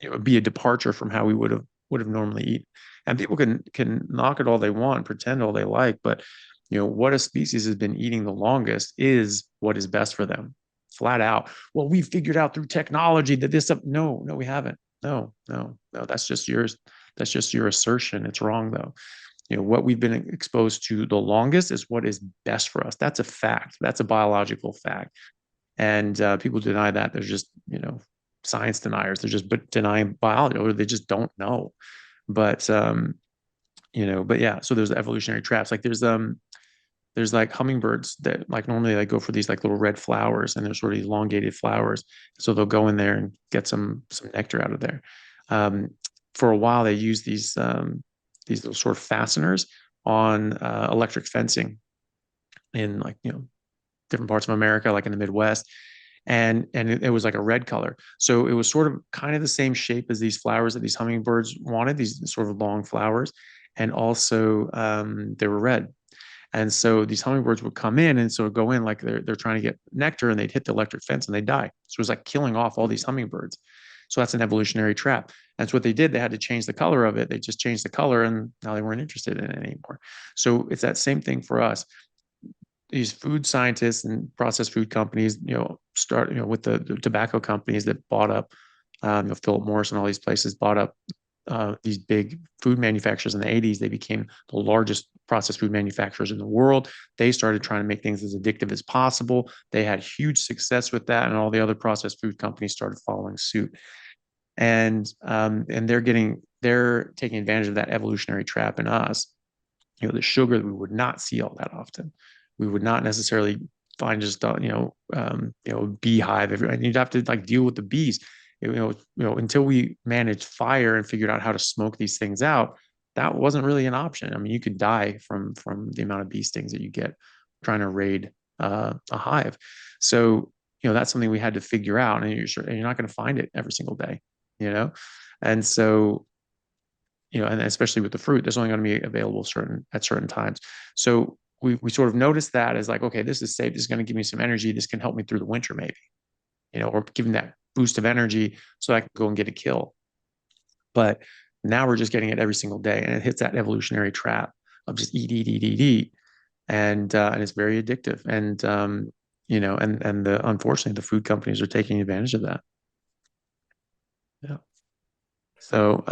to be a departure from how we would have normally eaten. And people can knock it all they want, pretend all they like, but what a species has been eating the longest is what is best for them, flat out. Well, we figured out through technology that this. No, we haven't. No, no, no. That's just yours. That's just your assertion. It's wrong though. What we've been exposed to the longest is what is best for us. That's a fact. That's a biological fact. And people deny that. They're just science deniers. They're just denying biology, or they just don't know. But but yeah. So there's evolutionary traps. Like there's like hummingbirds that, like, normally they go for these like little red flowers, and they're sort of elongated flowers. So they'll go in there and get some nectar out of there. Um, for a while, they use these little sort of fasteners on electric fencing in, like, different parts of America, like in the Midwest, and it was like a red color. So it was sort of kind of the same shape as these flowers that these hummingbirds wanted, these sort of long flowers, and also they were red. And so these hummingbirds would come in and sort of go in like they're trying to get nectar, and they'd hit the electric fence and they'd die. So it was like killing off all these hummingbirds. So that's an evolutionary trap. That's what they did. They had to change the color of it. They just changed the color, and now they weren't interested in it anymore. So it's that same thing for us. These food scientists and processed food companies, start, with the tobacco companies that bought up, Philip Morris and all these places bought up these big food manufacturers in the 80s. They became the largest processed food manufacturers in the world. They started trying to make things as addictive as possible. They had huge success with that, and all the other processed food companies started following suit. And they're taking advantage of that evolutionary trap in us. The sugar that we would not see all that often. We would not necessarily find just beehive. And you'd have to like deal with the bees. Until we managed fire and figured out how to smoke these things out, that wasn't really an option. I mean, you could die from the amount of bee stings that you get trying to raid a hive. So that's something we had to figure out, and you're not going to find it every single day. And so and especially with the fruit, there's only going to be available at certain times. So we sort of noticed that as like, okay, this is safe. This is going to give me some energy. This can help me through the winter, maybe, or give me that boost of energy so I can go and get a kill. But now we're just getting it every single day, and it hits that evolutionary trap of just eat, eat, eat, eat, eat. and it's very addictive. And and unfortunately, the food companies are taking advantage of that. Yeah. So,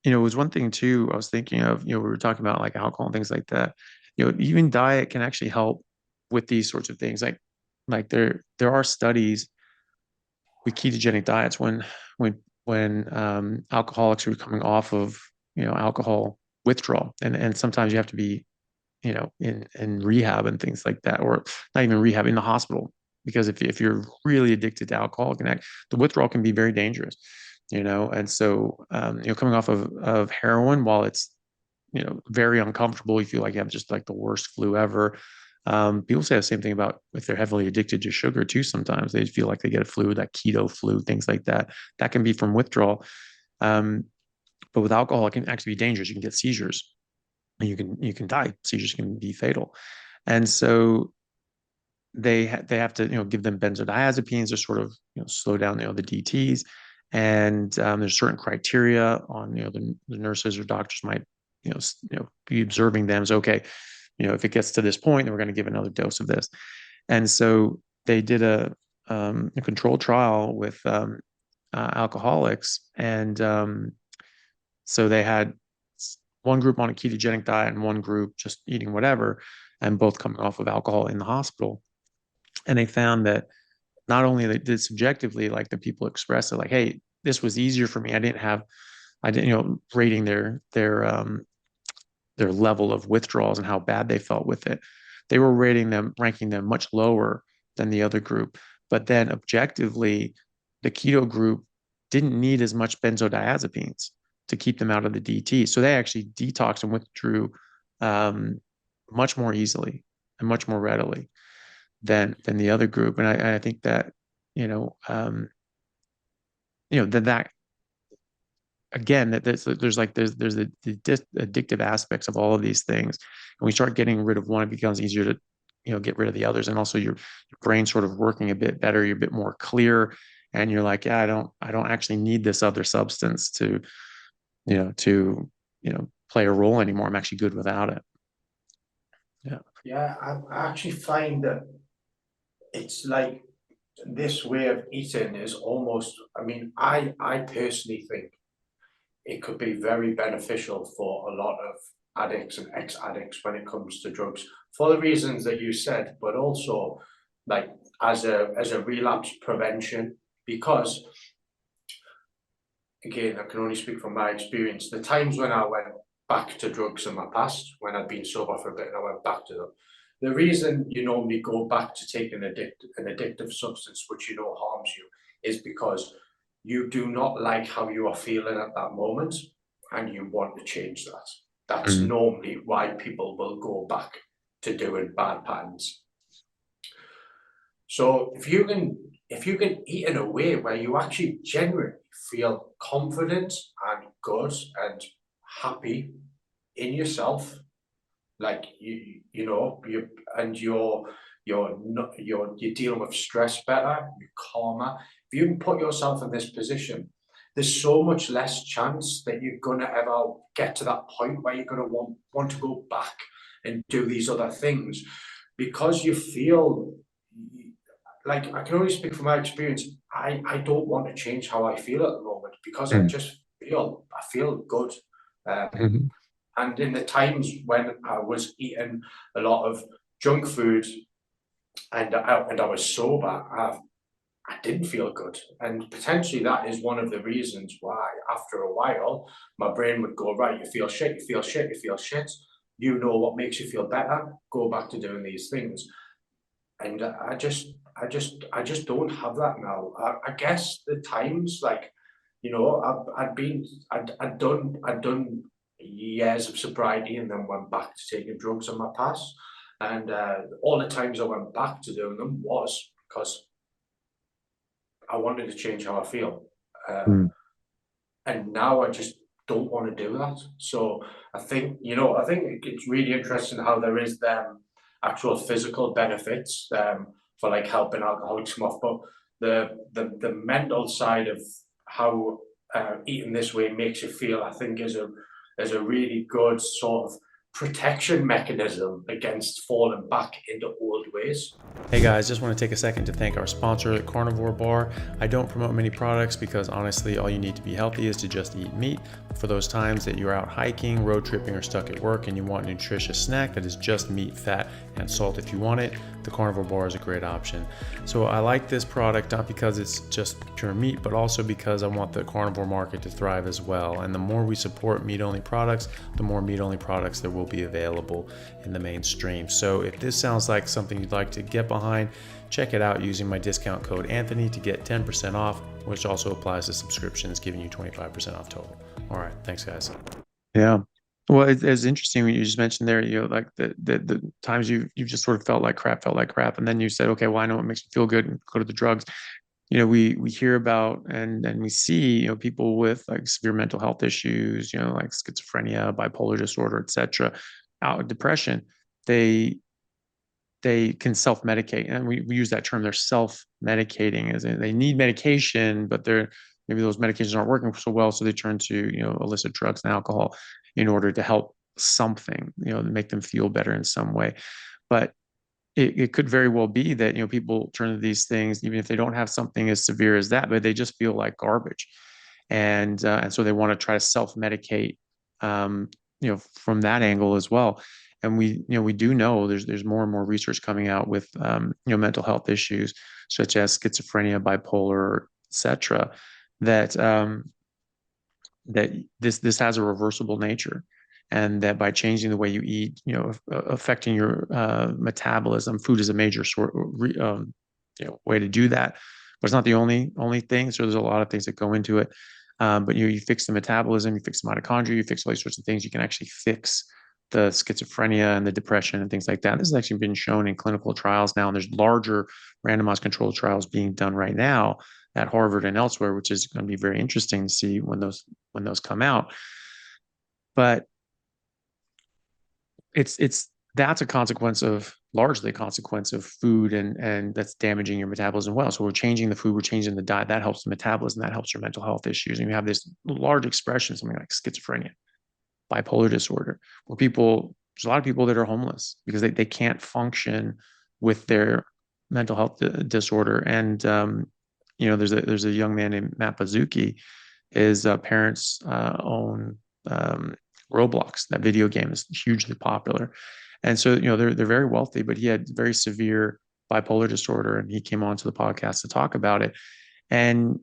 it was one thing too, I was thinking of, we were talking about like alcohol and things like that. Even diet can actually help with these sorts of things. Like there are studies with ketogenic diets when alcoholics are coming off of, alcohol withdrawal. And sometimes you have to be, in rehab and things like that, or not even rehab, in the hospital. Because if you're really addicted to alcohol, the withdrawal can be very dangerous, and so coming off of heroin, while it's very uncomfortable, you feel like you have just like the worst flu ever. People say the same thing about if they're heavily addicted to sugar too. Sometimes they feel like they get a flu, that keto flu, things like that. That can be from withdrawal. Um, but with alcohol, it can actually be dangerous. You can get seizures, and you can die. Seizures can be fatal. And so they have to give them benzodiazepines to sort of slow down the DTs. And there's certain criteria on the nurses or doctors might be observing them as, okay, if it gets to this point, then we're going to give another dose of this. And so they did a controlled trial with alcoholics, and so they had one group on a ketogenic diet and one group just eating whatever, and both coming off of alcohol in the hospital. And they found that not only they did subjectively, like the people express it, like, hey, this was easier for me. I didn't, rating their level of withdrawals and how bad they felt with it. They were ranking them much lower than the other group. But then objectively, the keto group didn't need as much benzodiazepines to keep them out of the DT. So they actually detoxed and withdrew um, much more easily and much more readily than the other group. And I think that, that again, that there's the addictive aspects of all of these things. And we start getting rid of one, it becomes easier to get rid of the others. And also your brain sort of working a bit better, you're a bit more clear, and you're like, yeah, I don't actually need this other substance to play a role anymore. I'm actually good without it. Yeah. Yeah, I actually find that it's like this way of eating is almost, I mean, I personally think it could be very beneficial for a lot of addicts and ex-addicts when it comes to drugs for the reasons that you said, but also like as a relapse prevention, because again, I can only speak from my experience. The times when I went back to drugs in my past, when I'd been sober for a bit and I went back to them, the reason you normally go back to take an addictive substance which you know harms you is because you do not like how you are feeling at that moment and you want to change that. That's Mhm. normally why people will go back to doing bad patterns. So if you can eat in a way where you actually genuinely feel confident and good and happy in yourself, like you and you're dealing with stress better, you're calmer. If you can put yourself in this position, there's so much less chance that you're gonna ever get to that point where you're gonna want to go back and do these other things because you feel like I can only speak from my experience. I don't want to change how I feel at the moment because Mhm. I feel good. Um, Mhm. and in the times when I was eating a lot of junk food and I was sober, I didn't feel good. And potentially that is one of the reasons why after a while my brain would go, right, you feel shit, you feel shit, you feel shit. You know what makes you feel better, go back to doing these things. And I just don't have that now. I guess the times like, I'd done years of sobriety and then went back to taking drugs in my past, and all the times I went back to doing them was because I wanted to change how I feel, Mhm. and now I just don't want to do that. So I think it's really interesting how there is actual physical benefits for like helping alcoholics come off, but the mental side of how eating this way makes you feel, I think, is a really good sort of protection mechanism against falling back into old ways. Hey guys, just want to take a second to thank our sponsor, Carnivore Bar. I don't promote many products because honestly, all you need to be healthy is to just eat meat. For those times that you're out hiking, road tripping, or stuck at work and you want a nutritious snack that is just meat, fat, and salt if you want it, the Carnivore Bar is a great option. So I like this product not because it's just pure meat, but also because I want the carnivore market to thrive as well. And the more we support meat-only products, the more meat-only products there will be available in the mainstream. So if this sounds like something you'd like to get behind, check it out using my discount code Anthony to get 10% off, which also applies to subscriptions, giving you 25% off total. All right, thanks guys. Yeah. Well, it's interesting when you just mentioned there, like the times you've just sort of felt like crap, and then you said, okay, well, I know what makes me feel good, and go to the drugs. We hear about and we see, people with like severe mental health issues, like schizophrenia, bipolar disorder, etc., out depression. They they can self-medicate, and we use that term. They're self-medicating, as in they need medication, but maybe those medications aren't working so well, so they turn to illicit drugs and alcohol in order to help something, to make them feel better in some way. But it could very well be that people turn to these things even if they don't have something as severe as that, but they just feel like garbage, and so they want to try to self-medicate, from that angle as well. And we do know there's more and more research coming out with mental health issues such as schizophrenia, bipolar, etc., that that this has a reversible nature, and that by changing the way you eat, affecting your metabolism. Food is a major way to do that, but it's not the only thing. So there's a lot of things that go into it. But you fix the metabolism, you fix the mitochondria, you fix all these sorts of things. You can actually fix the schizophrenia and the depression and things like that. This has actually been shown in clinical trials now, and there's larger randomized controlled trials being done right now at Harvard and elsewhere, which is going to be very interesting to see when those come out. But that's largely a consequence of food, and that's damaging your metabolism well. So we're changing the food, we're changing the diet, that helps the metabolism, that helps your mental health issues. And you have this large expression, something like schizophrenia, bipolar disorder, where there's a lot of people that are homeless because they can't function with their mental health disorder. And there's a young man named Matt Bazuki. His parents own Roblox. That video game is hugely popular, and so they're very wealthy. But he had very severe bipolar disorder, and he came onto the podcast to talk about it. And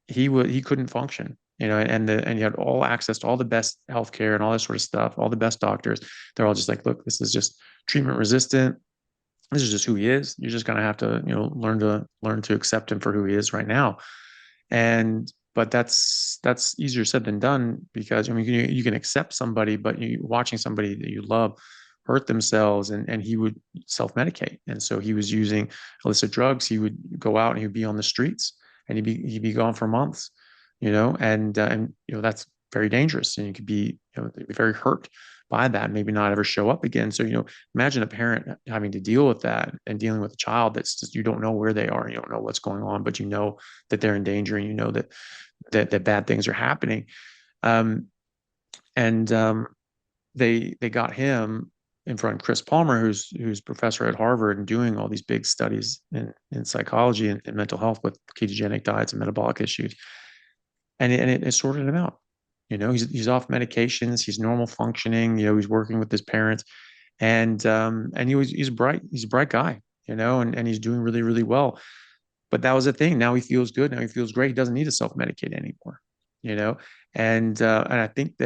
he couldn't function, and he had all access to all the best healthcare and all this sort of stuff, all the best doctors. They're all just like, look, this is just treatment resistant. This is just who he is. You're just gonna have to learn to accept him for who he is right now. But that's easier said than done, because I mean you can accept somebody, but watching somebody that you love hurt themselves, and he would self-medicate. And so he was using illicit drugs. He would go out and he'd be on the streets, and he'd be gone for months, and that's very dangerous, and you could be very hurt by that, maybe not ever show up again. So imagine a parent having to deal with that, and dealing with a child that's just, you don't know where they are, you don't know what's going on, but you know that they're in danger, and you know that bad things are happening. And they got him in front of Chris Palmer, who's professor at Harvard and doing all these big studies in psychology and mental health with ketogenic diets and metabolic issues, and it sorted him out. He's off medications, he's normal functioning. He's working with his parents, and he's a bright guy, and he's doing really, really well. But that was the thing. Now he feels good. Now he feels great. He doesn't need to self-medicate anymore, you know? And I think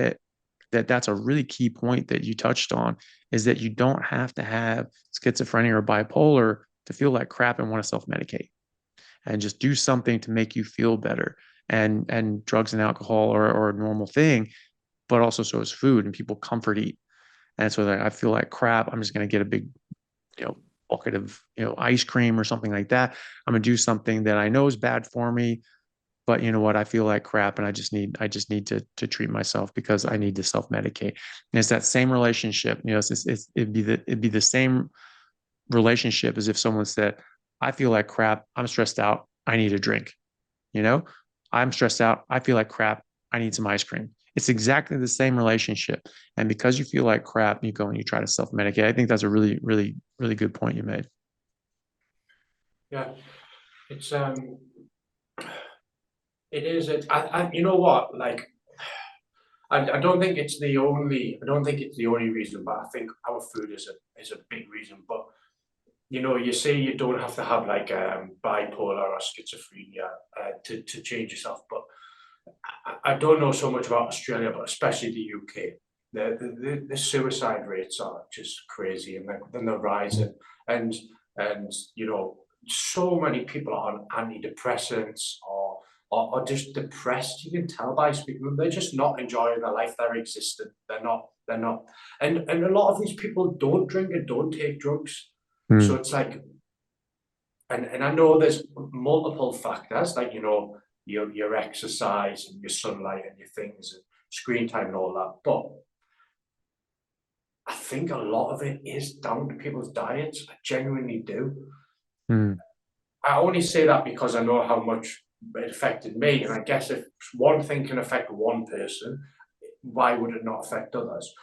that's a really key point that you touched on, is that you don't have to have schizophrenia or bipolar to feel like crap and want to self-medicate, and just do something to make you feel better. And drugs and alcohol are a normal thing, but also so is food, and people comfort eat. And so that I feel like crap, I'm just going to get a big, bucket of, ice cream or something like that. I'm going to do something that I know is bad for me, but you know what? I feel like crap, and I just need to treat myself because I need to self-medicate. And it's that same relationship, it'd be the same relationship as if someone said, I feel like crap, I'm stressed out, I need a drink. you know I'm stressed out, I feel like crap, I need some ice cream. It's exactly the same relationship. And because you feel like crap, you go and you try to self-medicate. I think that's a really, really, really good point you made. Yeah, it's it is. You know what? Like, I don't think it's the only. I don't think it's the only reason, but I think our food is a big reason. But you know, you say you don't have to have like bipolar or schizophrenia to change yourself, but I don't know so much about Australia, but especially the UK. The suicide rates are just crazy, and then they're rising, and and you know, so many people are on antidepressants or just depressed. You can tell by speaking to them, they're just not enjoying their life. They're existing. They're not. And a lot of these people don't drink and don't take drugs. So Mm, it's like, and I know there's multiple factors, like, you know, your exercise and your sunlight and your things and screen time and all that. But I think a lot of it is down to people's diets. I genuinely do. mm, I only say that because I know how much it affected me. And I guess if one thing can affect one person, why would it not affect others?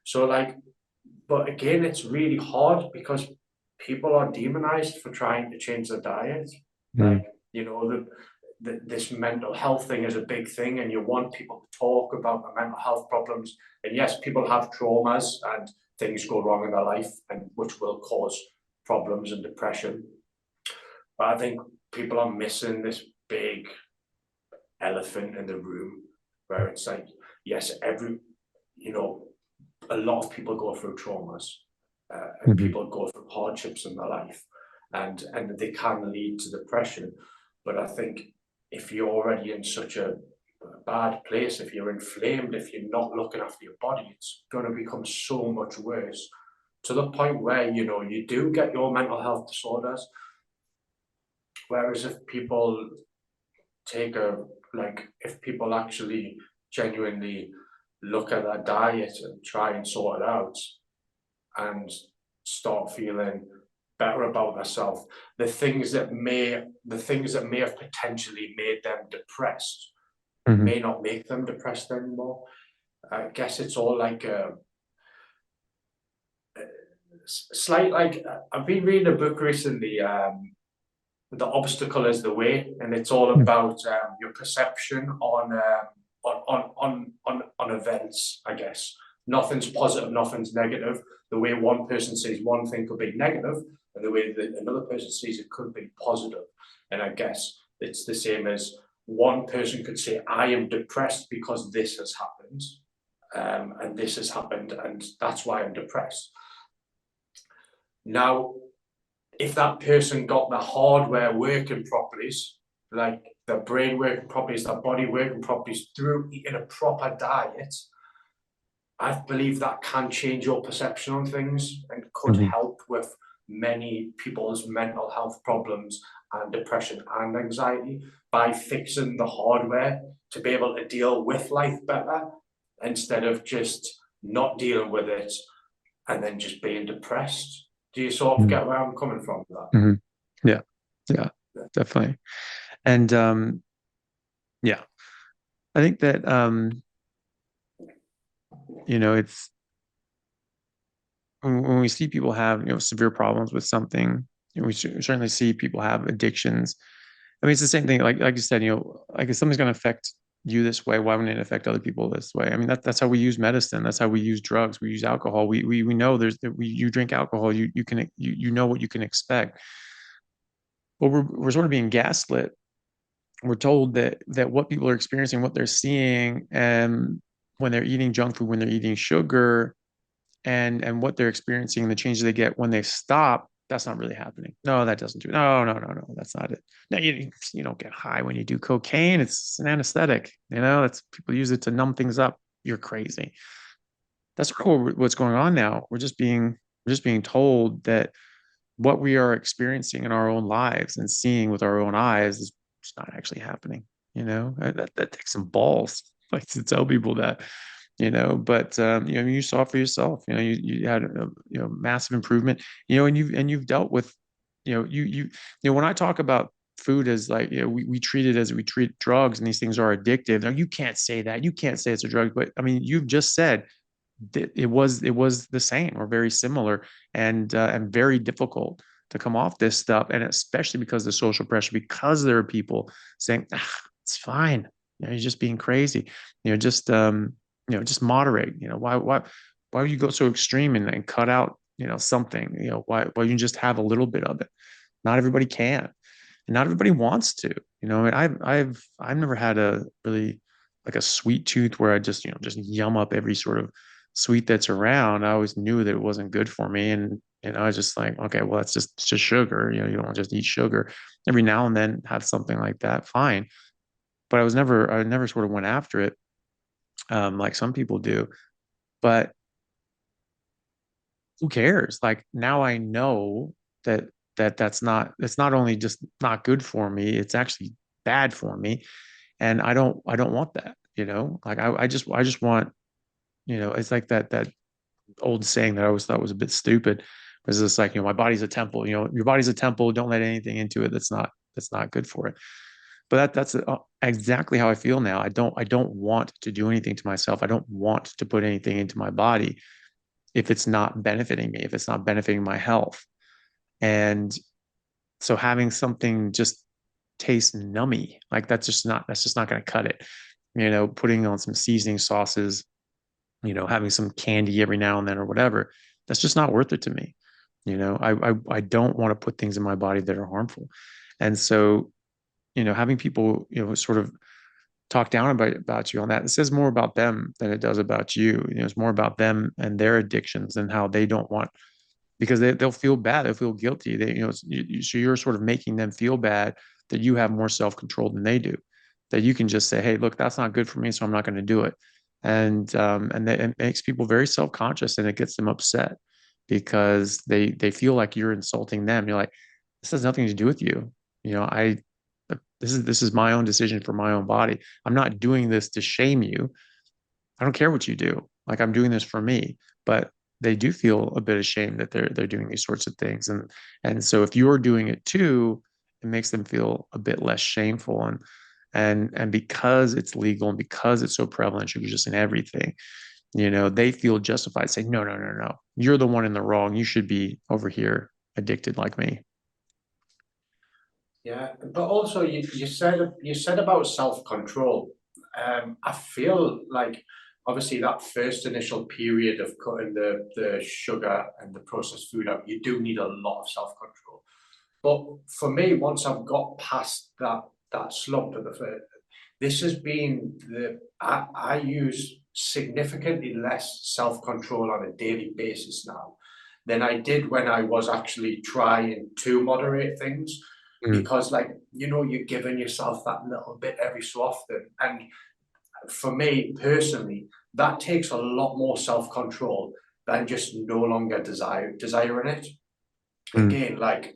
So, like, but again, it's really hard because people are demonized for trying to change their diet. mm, Like, you know, this mental health thing is a big thing, and you want people to talk about their mental health problems. And yes, people have traumas and things go wrong in their life, and which will cause problems and depression. But I think people are missing this big elephant in the room where it's like, yes, you know, a lot of people go through traumas and mhm, people go through hardships in their life, and they can lead to depression. But I think if you're already in such a bad place, if you're inflamed, if you're not looking after your body, it's going to become so much worse to the point where, you know, you do get your mental health disorders. Whereas if people take a like if people actually genuinely look at their diet and try and sort it out and start feeling better about themselves, the things that may have potentially made them depressed mhm, may not make them depressed anymore. I guess it's all like a slight, like, I've been reading a book recently, the obstacle is the way, and it's all mm, about your perception on events. I guess nothing's positive, nothing's negative. The way one person sees one thing could be negative, and the way that another person sees it could be positive. And I guess it's the same as one person could say, "I am depressed because this has happened, and this has happened, and that's why I'm depressed." Now, if that person got the hardware working properly, like their brain working properly, their body working properly through eating a proper diet, I believe that can change your perception on things and could mhm, help with many people's mental health problems and depression and anxiety by fixing the hardware to be able to deal with life better instead of just not dealing with it and then just being depressed. Do you sort of mm, get where I'm coming from with that? mhm. Yeah, yeah, definitely. And yeah, I think that it's when we see people have, severe problems with something, we certainly see people have addictions. I mean, it's the same thing. Like you said, like if something's going to affect you this way, why wouldn't it affect other people this way? I mean, that's how we use medicine. That's how we use drugs. We use alcohol. We know you drink alcohol, you know what you can expect. But we're sort of being gaslit. We're told that what people are experiencing, what they're seeing, and when they're eating junk food, when they're eating sugar, and what they're experiencing, the changes they get when they stop, that's not really happening. No, that doesn't do it. No, no, no, no, that's not it. No, you don't get high when you do cocaine. It's an anesthetic. That's people use it to numb things up. You're crazy. That's sort of what's going on now. We're just being told that what we are experiencing in our own lives and seeing with our own eyes is just not actually happening. That takes some balls, like to tell people that. But you saw for yourself. You had a massive improvement. And you've dealt with, when I talk about food as like, we treat it as we treat drugs, and these things are addictive. Now, you can't say that. You can't say it's a drug, but I mean, you've just said that it was the same or very similar, and very difficult to come off this stuff, and especially because of the social pressure, because there are people saying, it's fine, you're just being crazy, just moderate. Why would you go so extreme and cut out something? Why you just have a little bit of it? Not everybody can, and not everybody wants to. I've never had a really like a sweet tooth where I just yum up every sort of sweet that's around. I always knew that it wasn't good for me, and I was just like, okay, well, it's just sugar. You don't want to just eat sugar. Every now and then have something like that, fine. But I never sort of went after it, like some people do. But who cares? Like, now I know that it's not only just not good for me, it's actually bad for me. And I don't want that. Like, I just want, it's like that old saying that I always thought was a bit stupid. Was just like, my body's a temple. Your body's a temple. Don't let anything into it that's not good for it. But that's exactly how I feel now. I don't want to do anything to myself. I don't want to put anything into my body if it's not benefiting me, if it's not benefiting my health. And so having something just taste nummy, like that's just not going to cut it. Putting on some seasoning sauces, having some candy every now and then or whatever, that's just not worth it to me. I don't want to put things in my body that are harmful. And so, having people, sort of talk down about you on that, it says more about them than it does about you. It's more about them and their addictions and how they don't want, because they'll feel bad, they'll feel guilty. So you're sort of making them feel bad that you have more self-control than they do, that you can just say, hey, look, that's not good for me, so I'm not going to do it. And it makes people very self-conscious, and it gets them upset because they feel like you're insulting them. You're like, this has nothing to do with you. I this is my own decision for my own body. I'm not doing this to shame you. I don't care what you do. Like, I'm doing this for me. But they do feel a bit ashamed that they're doing these sorts of things. And so if you're doing it too, it makes them feel a bit less shameful. And because it's legal and because it's so prevalent, you're just in everything, they feel justified saying, no, no, no, no. You're the one in the wrong. You should be over here addicted like me. Yeah, but also you said about self-control. I feel like obviously that first initial period of cutting the sugar and the processed food out, you do need a lot of self-control. But for me, once I've got past that slump of the first, this has been I use significantly less self-control on a daily basis now than I did when I was actually trying to moderate things, Mm, because like you're giving yourself that little bit every so often. And for me personally, that takes a lot more self-control than just no longer desiring it. mm, Again, like,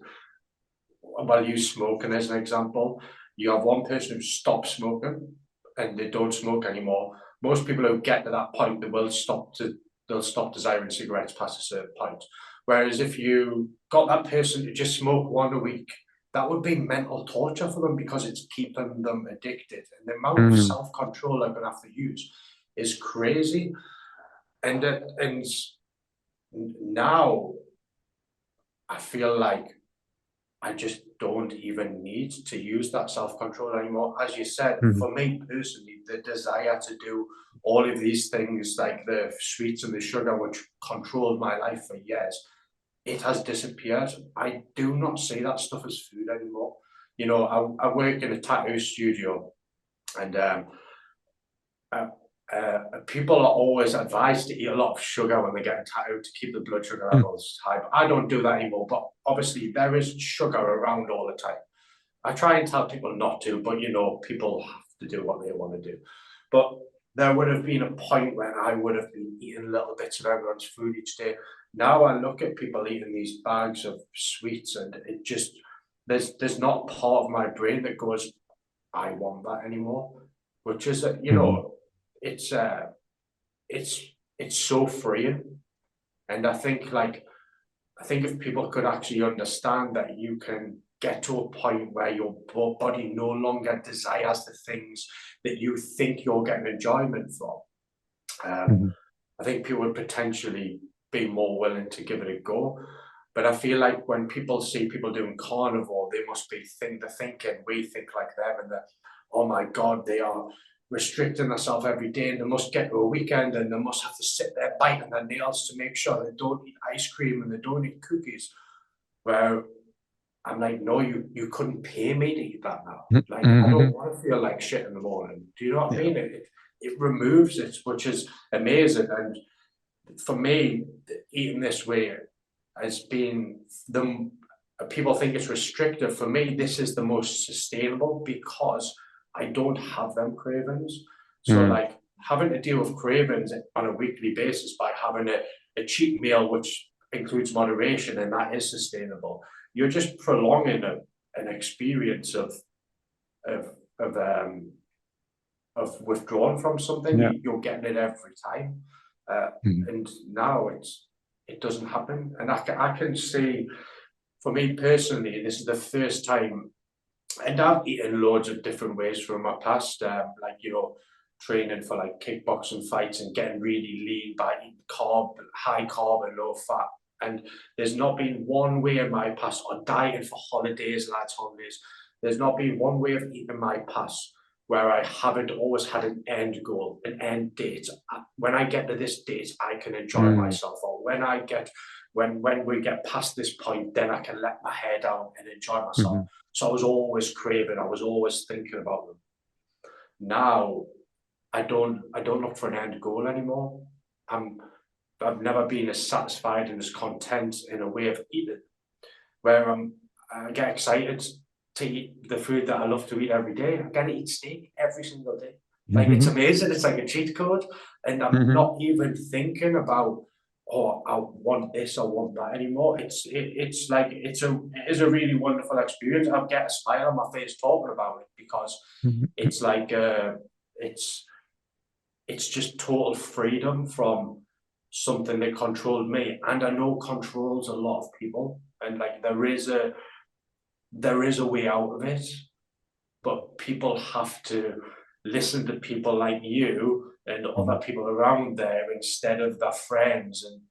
well, use smoking as an example. You have one person who stops smoking and they don't smoke anymore. Most people who get to that point, they'll stop desiring cigarettes past a certain point. Whereas if you got that person to just smoke one a week, that would be mental torture for them because it's keeping them addicted. And the amount of mm, self-control they're going to have to use is crazy. And now I feel like I just don't even need to use that self control anymore. As you said, mm, for me personally, the desire to do all of these things, like the sweets and the sugar, which controlled my life for years, it has disappeared. I do not see that stuff as food anymore. I work in a tattoo studio, and uh, people are always advised to eat a lot of sugar when they get a tattoo to keep the blood sugar mm, levels high. But I don't do that anymore. But obviously, there is sugar around all the time. I try and tell people not to, but people have to do what they want to do. But there would have been a point when I would have been eating little bits of everyone's food each day. Now I look at people eating these bags of sweets, and it just there's not part of my brain that goes, I want that anymore. Which is that mm, it's uh, it's it's so freeing, and I think if people could actually understand that you can get to a point where your body no longer desires the things that you think you're getting enjoyment from. Mhm. I think people would potentially be more willing to give it a go. But I feel like when people see people doing carnivore, they must be thinking we think like them, and that, oh my God, they are restricting themselves every day, and they must get to a weekend and they must have to sit there biting their nails to make sure they don't eat ice cream and they don't eat cookies. Where I'm like, no, you couldn't pay me to eat that now. Like, I don't Mhm. want to feel like shit in the morning. Do you know what I Yeah. mean? It removes it, which is amazing. And for me, eating this way has been the people think it's restrictive. For me, this is the most sustainable because I don't have them cravings. So Mm. like having to deal with cravings on a weekly basis by having a cheat meal, which includes moderation, and that is sustainable. You're just prolonging an experience of of um, of withdrawing from something. Yeah. You're getting it every time, uh, Mhm. and now it doesn't happen. And I can see, for me personally, this is the first time, and I've eaten loads of different ways from my past, like training for like kickboxing fights and getting really lean by eating high carb and low fat. And there's not been one way in my past, or dieting for holidays, lads, holidays. There's not been one way of eating in my past where I haven't always had an end goal, an end date. When I get to this date, I can enjoy Mm. myself. Or when we get past this point, then I can let my hair down and enjoy myself. Mhm. So I was always craving, I was always thinking about them. Now I don't look for an end goal anymore. I'm I've never been as satisfied and as content in a way of eating where I get excited to eat the food that I love to eat every day. I get to eat steak every single day. Like it's Mhm. amazing. It's like a cheat code. And I'm Mhm. not even thinking about, oh, I want this, I want that anymore. It's like it is a really wonderful experience. I get a smile on my face talking about it because Mhm. it's like it's it's just total freedom from something that controlled me. And I know controls a lot of people. And like there is a way out of it, but people have to listen to people like you and other Mhm. people around there instead of their friends and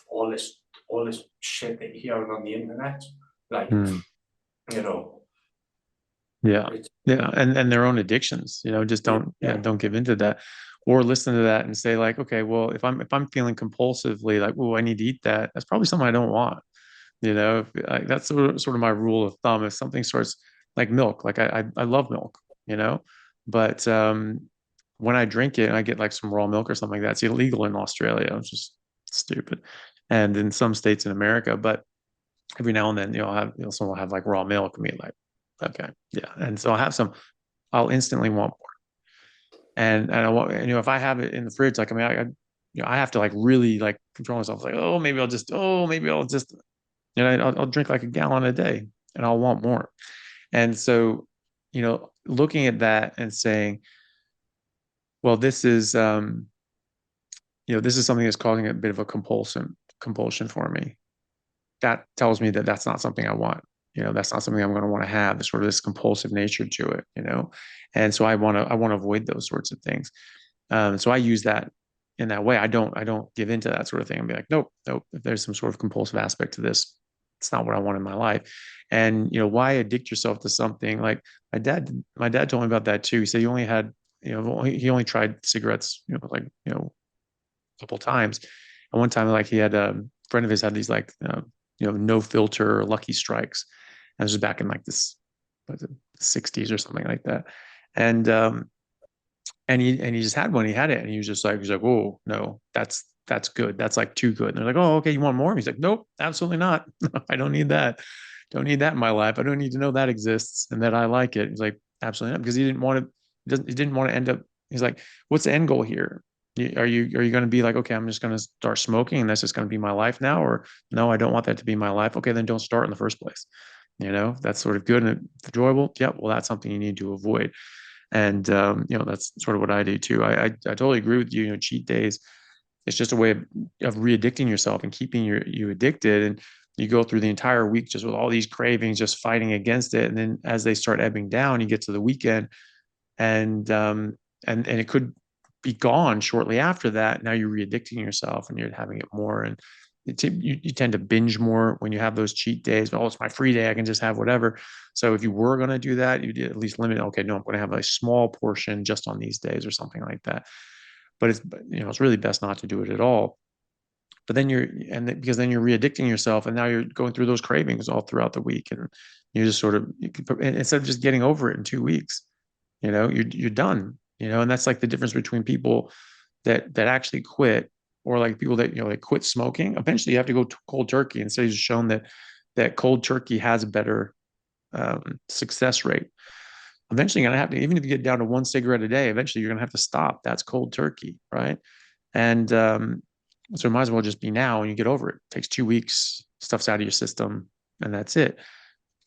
all this shit that you're hearing on the internet. Like, Mm. you know, Yeah. it's Yeah. And their own addictions, just yeah, don't, yeah, yeah, don't give into that, or listen to that and say like, okay, well, if I'm feeling compulsively like, oh, I need to eat that, that's probably something I don't want. Like, that's sort of my rule of thumb. If something starts like milk, like I love milk, but when I drink it and I get like some raw milk or something like that, it's illegal in Australia. It's just stupid. And in some states in America, but every now and then, someone will have like raw milk and be like, okay, yeah. And so I'll have some, I'll instantly want more. And I want, if I have it in the fridge, like, I mean, I have to like really like control myself. Like, oh, maybe I'll just, I'll drink like a gallon a day and I'll want more. And so, looking at that and saying, well, this is something that's causing a bit of a compulsion for me. That tells me that that's not something I want. That's not something I'm going to want to have. This sort of this compulsive nature to it. And so I want to avoid those sorts of things. So I use that in that way. I don't give into that sort of thing and be like, nope, nope. If there's some sort of compulsive aspect to this, it's not what I want in my life. And why addict yourself to something? Like my dad told me about that too. He said he only had, he only tried cigarettes, like, a couple times. And one time, like he had a friend of his had these like, no filter Lucky Strikes. And this was back in like this, was it, 60s or something like that. And and he just had one. He had it, and he was like, "Whoa, no, that's good. That's like too good." And they're like, "Oh, okay, you want more?" And he's like, "Nope, absolutely not. I don't need that. Don't need that in my life. I don't need to know that exists and that I like it." He's like, "Absolutely not," because he didn't want to. He didn't want to end up. He's like, "What's the end goal here? Are you going to be like, okay, I'm just going to start smoking, and that's just going to be my life now, or no, I don't want that to be my life. Okay, then don't start in the first place. That's sort of good and enjoyable. Yeah, well, that's something you need to avoid." And that's sort of what I do too. I totally agree with you. Cheat days, it's just a way of re-addicting yourself and keeping you addicted. And you go through the entire week just with all these cravings, just fighting against it. And then as they start ebbing down, you get to the weekend, and it could be gone shortly after that. Now you're re-addicting yourself and you're having it more. And you tend to binge more when you have those cheat days. Oh, it's my free day, I can just have whatever. So if you were going to do that, you'd at least limit, okay, no, I'm going to have a small portion just on these days or something like that. But it's, it's really best not to do it at all. But then because then you're re-addicting yourself, and now you're going through those cravings all throughout the week, and you just sort of, instead of just getting over it in 2 weeks, you're done. And that's like the difference between people that actually quit, or like people that like quit smoking. Eventually you have to go cold turkey, and studies have shown that cold turkey has a better success rate. Eventually you're gonna have to, even if you get down to one cigarette a day, eventually you're gonna have to stop. That's cold turkey, right? And so it might as well just be now, and you get over it. It takes 2 weeks, stuff's out of your system, and that's it.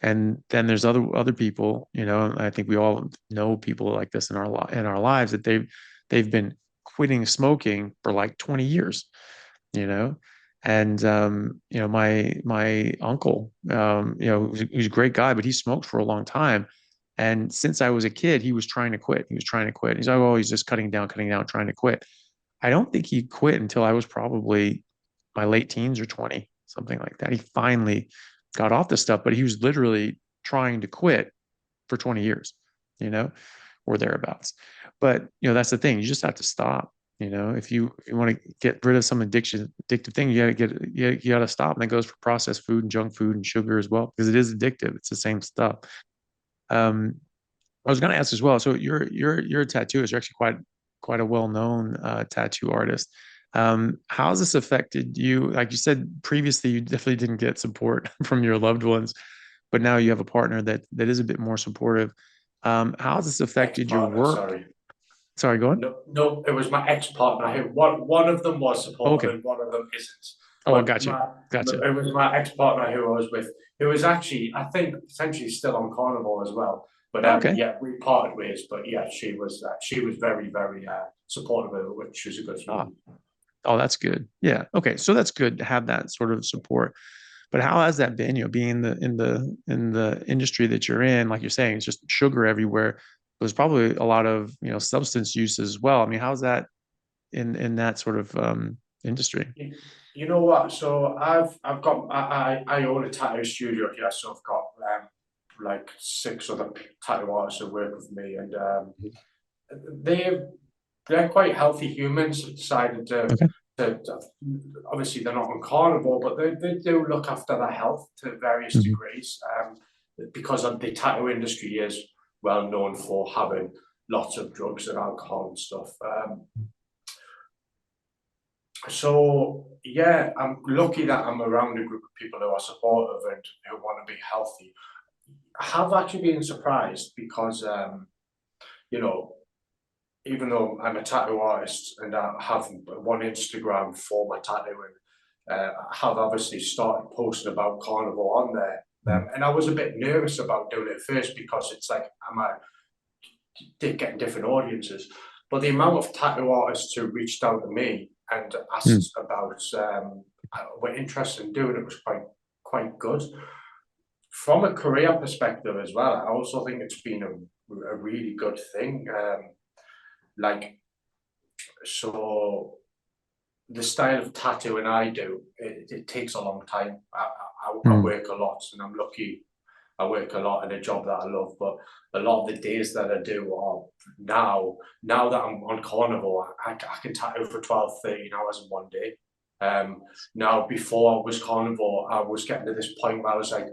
And then there's other people, I think we all know people like this in our lives, that they've been quitting smoking for like 20 years, you know. And my uncle, he was a great guy, but he smoked for a long time. And since I was a kid, he was trying to quit. He was trying to quit. He's like, oh, he's just cutting down, trying to quit. I don't think he quit until I was probably my late teens or 20, something like that. He finally got off the stuff, but he was literally trying to quit for 20 years, you know, or thereabouts. But, that's the thing. You just have to stop. If you want to get rid of some addictive thing, you got to stop. And that goes for processed food and junk food and sugar as well, because it is addictive. It's the same stuff. Um, I was going to ask as well. So you're a tattooist. You're actually quite a well-known tattoo artist. How has this affected you? Like you said previously, you definitely didn't get support from your loved ones, but now you have a partner that is a bit more supportive. How has this affected your Ex-partner, work? sorry. Sorry, go on. No, no, it was my ex-partner who one of them was Oh, supportive okay. and one of them isn't. Oh, But gotcha. Gotcha. it was my ex-partner who I was with, who was actually, I think, potentially still on Carnivore as well. But Okay. yeah, we parted ways. But yeah, she was very, very supportive of it, which is a good Oh, feeling. oh, that's good. Yeah. Okay. So that's good to have that sort of support. But how has that been, being in the industry that you're in? Like you're saying, it's just sugar everywhere. There's probably a lot of, substance use as well. I mean, how's that in that sort of industry? You know what? So I've got I own a tattoo studio here, so I've got like 6 other tattoo artists that work with me, and they they're quite healthy humans. Decided Okay. to obviously they're not on carnivore, but they do look after their health to various Mhm. degrees. Because of the tattoo industry is well known for having lots of drugs and alcohol and stuff. So yeah, I'm lucky that I'm around a group of people who are supportive and who want to be healthy. I have actually been surprised because you know, even though I'm a tattoo artist and I have one Instagram for my tattooing, I have obviously started posting about carnivore on there. Mhm. And I was a bit nervous about doing it first because it's like, am I getting different audiences? But the amount of tattoo artists who reached out to me and Mhm. asked about were interested in doing it was quite good. From a career perspective as well, I also think it's been a really good thing. Like so the style of tattooing I do, it takes a long time. I Mhm. work a lot, and I'm lucky. I work a lot in a job that I love, but a lot of the days that I do are now that I'm on carnivore, I can tattoo for 12, 13 hours in one day. Now, before I was carnivore, I was getting to this point where I was like,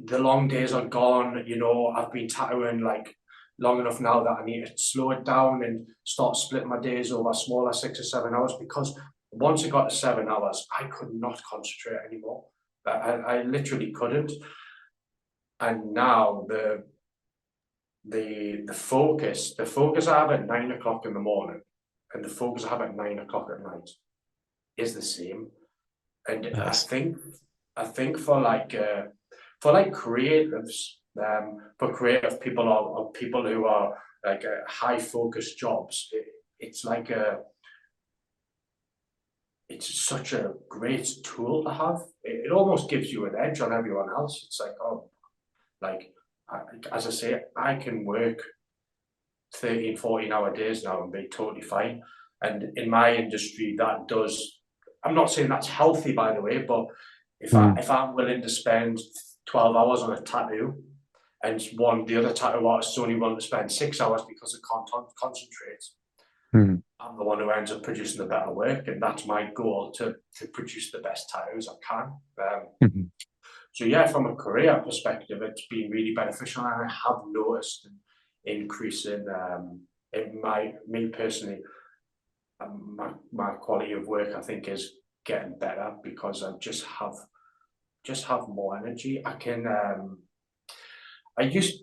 the long days are gone. I've been tattooing like long enough now that I need to slow it down and start splitting my days over smaller 6 or 7 hours, because once it got to 7 hours, I could not concentrate anymore. I literally couldn't. And now the focus I have at 9 o'clock in the morning and the focus I have at 9 o'clock at night is the same. And Nice. I think for like creatives, for creative people or people who are like high focus jobs, it's like it's such a great tool to have. It almost gives you an edge on everyone else. It's like, oh, like, as I say, I can work 13, 14 hour days now and be totally fine. And in my industry, that does, I'm not saying that's healthy, by the way, but Mm, if I'm willing to spend 12 hours on a tattoo, and the other tattoo artist is only willing to spend 6 hours because it can't concentrate, mm, I'm the one who ends up producing the better work, and that's my goal, to produce the best tattoos I can. mhm, So yeah, from a career perspective, it's been really beneficial, and I have noticed an increase in me personally, my quality of work. I think is getting better because I just have more energy. I can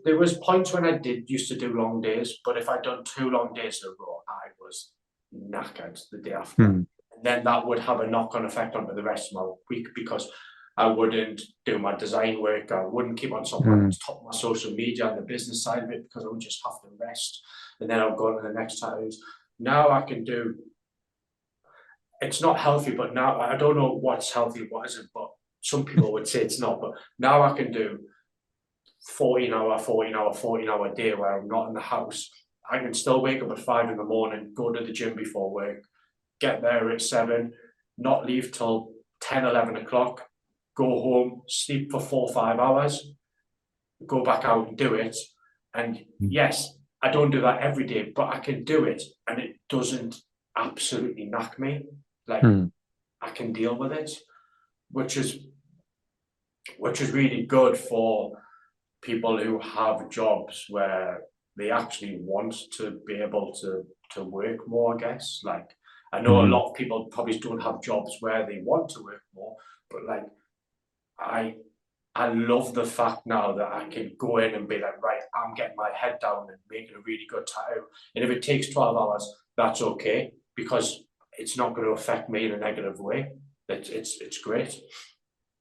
there was points when I did used to do long days, but if I'd done 2 long days in a row, I was knackered the day after. mm, And then that would have a knock-on effect onto the rest of my week because I wouldn't do my design work. I wouldn't keep on mm, top of my social media and the business side of it because I would just have to rest. And then I'll go on to the next tattoos. Now I can do, it's not healthy, but now I don't know what's healthy and what isn't, but some people would say it's not. But now I can do 14 hour, 14 hour, 14 hour day where I'm not in the house. I can still wake up at 5 in the morning, go to the gym before work, get there at 7, not leave till 10, 11 o'clock, go home, sleep for 4 or 5 hours, go back out and do it. And mm, yes, I don't do that every day, but I can do it and it doesn't absolutely knock me. Like, mm, I can deal with it, which is really good for people who have jobs where they actually want to be able to work more, I guess. Like, I know a mhm, lot of people probably don't have jobs where they want to work more, but like, I I love the fact now that I can go in and be like, right, I'm getting my head down and making a really good tattoo. And if it takes 12 hours, that's okay because it's not going to affect me in a negative way. It's great.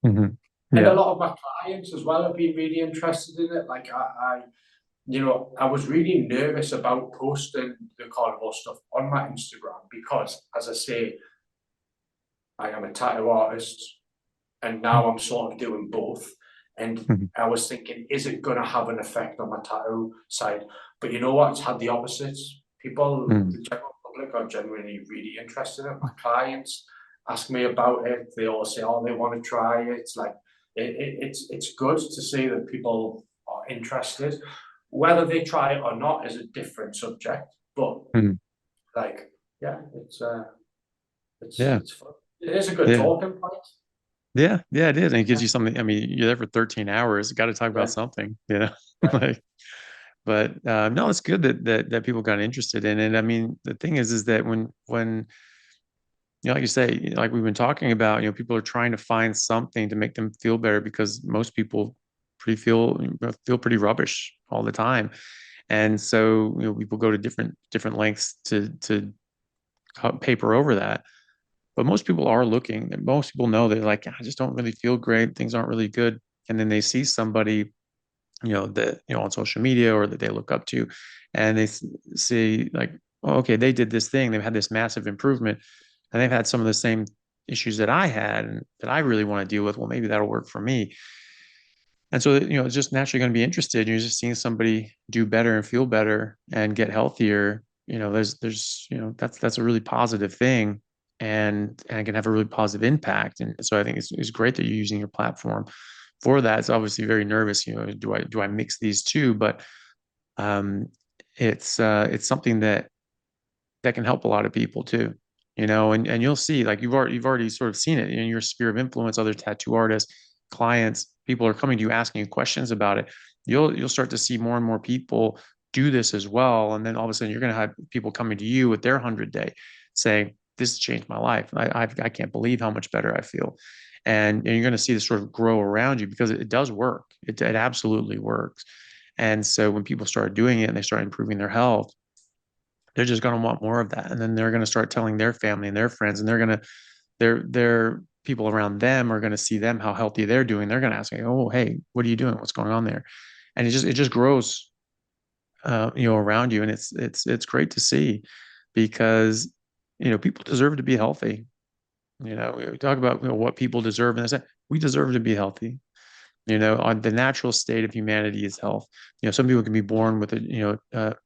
mhm. And a Yeah. lot of my clients as well have been really interested in it. Like, I was really nervous about posting the carnival stuff on my Instagram because, as I say, I am a tattoo artist and now I'm sort of doing both. And Mhm, I was thinking, is it going to have an effect on my tattoo side? But you know what? It's had the opposites. People, mm, the general public, are genuinely really interested in it. My clients ask me about it. They all say, "Oh, they want to try it." It's like it's good to see that people are interested. Whether they try it or not is a different subject. But mm. like, yeah, Yeah. it's fun. It is a good Yeah. talking point. Yeah. Yeah, it is. And it gives Yeah, you something. I mean, you're there for 13 hours. You got to talk about yeah, something, you know? yeah. Like, but no, it's good that people got interested in it. I mean, the thing is that when like you say, like we've been talking about, people are trying to find something to make them feel better because most people feel pretty rubbish all the time. And so, people go to different lengths to paper over that. But most people are looking, and most people know they're like, I just don't really feel great. Things aren't really good. And then they see somebody, that, on social media or that they look up to, and they see like, oh, okay, they did this thing. They've had this massive improvement, and they've had some of the same issues that I had and that I really want to deal with. Well, maybe that'll work for me. And so, it's just naturally going to be interested. You're just seeing somebody do better and feel better and get healthier. There's, that's a really positive thing, and can have a really positive impact. And so I think it's great that you're using your platform for that. It's obviously very nervous. Do I mix these two? But um, it's something that can help a lot of people too. And you'll see, like you've already sort of seen it in your sphere of influence, other tattoo artists, clients, people are coming to you asking you questions about it. You'll start to see more and more people do this as well. And then all of a sudden you're going to have people coming to you with their 100 day saying, this changed my life. I can't believe how much better I feel. And you're going to see this sort of grow around you because it does work. It absolutely works. And so when people start doing it and they start improving their health, they're just going to want more of that, and then they're going to start telling their family and their friends, and their people around them are going to see them how healthy they're doing. They're going to ask me, oh, hey, what are you doing, what's going on there? And it just grows, around you. And it's great to see, because people deserve to be healthy. We talk about what people deserve, and we deserve to be healthy. On the natural state of humanity is health. Some people can be born with a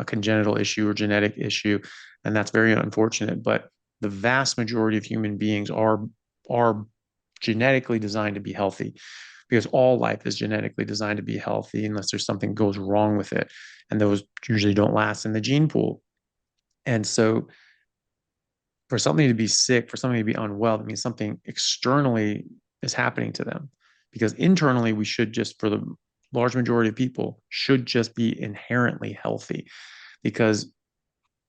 congenital issue or genetic issue, and that's very unfortunate. But the vast majority of human beings are genetically designed to be healthy, because all life is genetically designed to be healthy unless there's something goes wrong with it, and those usually don't last in the gene pool. And so for something to be sick, for something to be unwell, that means something externally is happening to them. Because internally, we should just, for the large majority of people, should just be inherently healthy. Because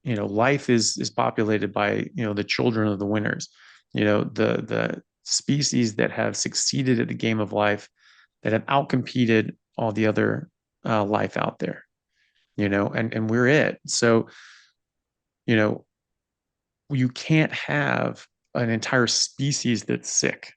life is populated by the children of the winners. The species that have succeeded at the game of life, that have outcompeted all the other life out there. And we're it. So you know you can't have an entire species that's sick.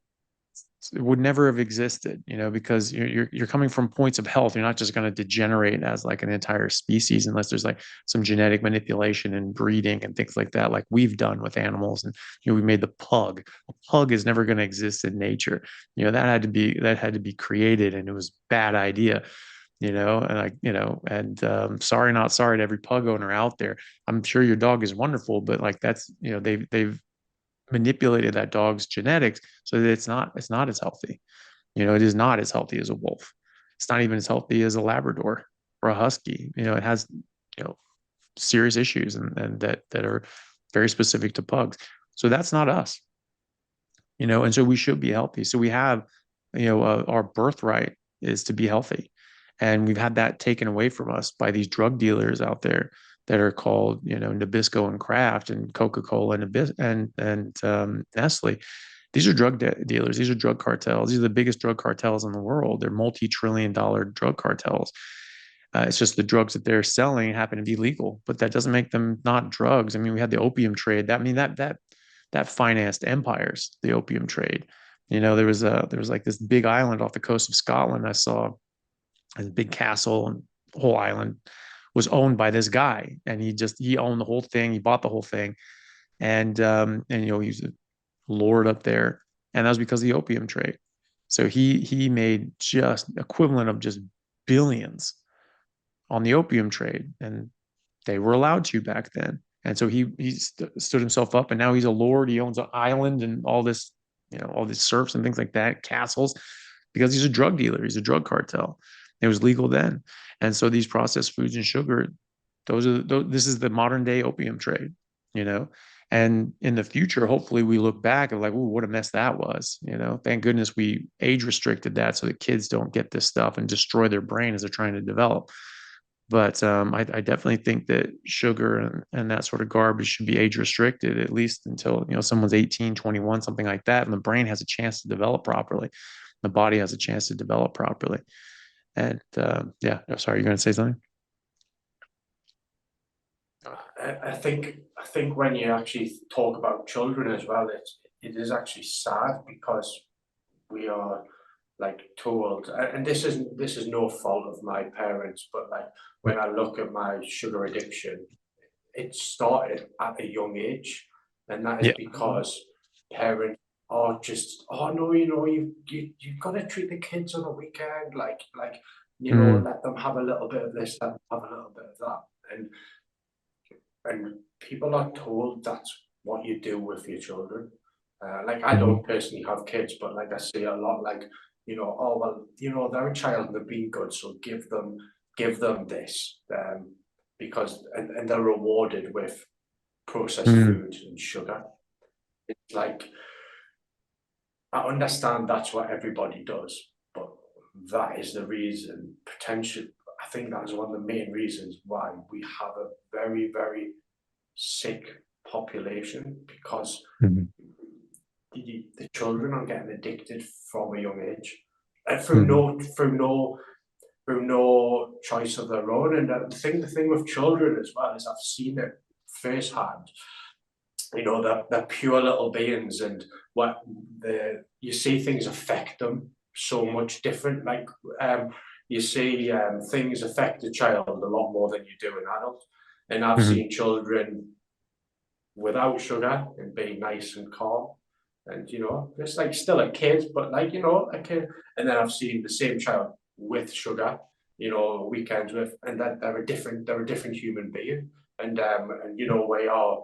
It would never have existed, because you're coming from points of health. You're not just going to degenerate as like an entire species unless there's like some genetic manipulation and breeding and things like that, like we've done with animals. And we made the pug. A pug is never going to exist in nature. That had to be created, and it was a bad idea. Sorry, not sorry to every pug owner out there. I'm sure your dog is wonderful, but like that's they've manipulated that dog's genetics so that it's not as healthy. It is not as healthy as a wolf. It's not even as healthy as a Labrador or a Husky. It has serious issues, and that are very specific to pugs. So that's not us. And so we should be healthy. So we have, our birthright is to be healthy. And we've had that taken away from us by these drug dealers out there that are called, Nabisco and Kraft and Coca-Cola and Nestle. These are drug dealers. These are drug cartels. These are the biggest drug cartels in the world. They're multi-trillion-dollar drug cartels. It's just the drugs that they're selling happen to be legal, but that doesn't make them not drugs. I mean, we had the opium trade. That financed empires, the opium trade. There was like this big island off the coast of Scotland. I saw a big castle, and the whole island was owned by this guy, and he owned the whole thing. He bought the whole thing, and he's a lord up there, and that was because of the opium trade. So he made just equivalent of just billions on the opium trade, and they were allowed to back then. And so he stood himself up, and now he's a lord. He owns an island and all these serfs and things like that, castles, because he's a drug dealer. He's a drug cartel. It was legal then. And so these processed foods and sugar, this is the modern day opium trade, you know. And in the future, hopefully, we look back and like, oh, what a mess that was. Thank goodness we age restricted that so that kids don't get this stuff and destroy their brain as they're trying to develop. But I definitely think that sugar and that sort of garbage should be age restricted, at least until someone's 18, 21, something like that, and the brain has a chance to develop properly. The body has a chance to develop properly. And yeah, sorry, you're going to say something? I think when you actually talk about children as well, it is actually sad because we are like told, and this is no fault of my parents, but like when I look at my sugar addiction, it started at a young age, and that is Yeah. because parents are just, oh no, you've got to treat the kids on a weekend, Mm, let them have a little bit of this, let them have a little bit of that, and people are told that's what you do with your children. Like I mm, don't personally have kids, but like I see a lot, like oh well, they're a child and they're being good, so give them this, because and they're rewarded with processed mm, food and sugar. It's like I understand that's what everybody does, but that is the reason potential. I think that's one of the main reasons why we have a very, very sick population because mm, the children are getting addicted from a young age, through mm, no choice of their own. And the thing with children as well is I've seen it firsthand. They're pure little beings, and what you see things affect them so much different. Like you see things affect a child a lot more than you do an adult. And I've mm, seen children without sugar and being nice and calm. and just like still a kid, but like a kid. And then I've seen the same child with sugar, weekends with, and that they're a different human being, and we are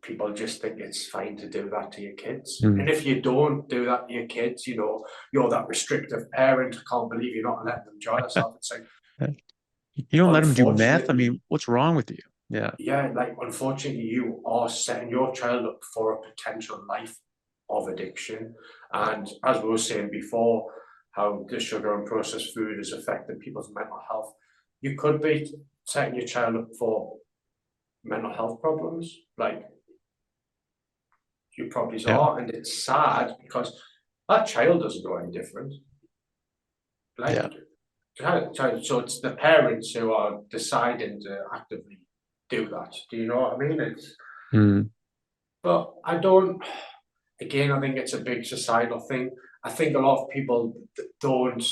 people just think it's fine to do that to your kids. Mm. And if you don't do that to your kids, you're that restrictive parent. I can't believe you're not letting them enjoy themselves. It's like, You don't let them do meth. I unfortunately, mean, what's wrong with you? Yeah. yeah, like unfortunately, you are setting your child up for a potential life of addiction. And as we were saying before, how the sugar and processed food has affected people's mental health, you could be setting your child up for mental health problems. Like you probably Yeah. are, and it's sad because that child doesn't know any different. Yeah. Like, so it's the parents who are deciding to actively do that. Do you know what I mean? Mm. But I don't. Again, I think it's a big societal thing. I think a lot of people don't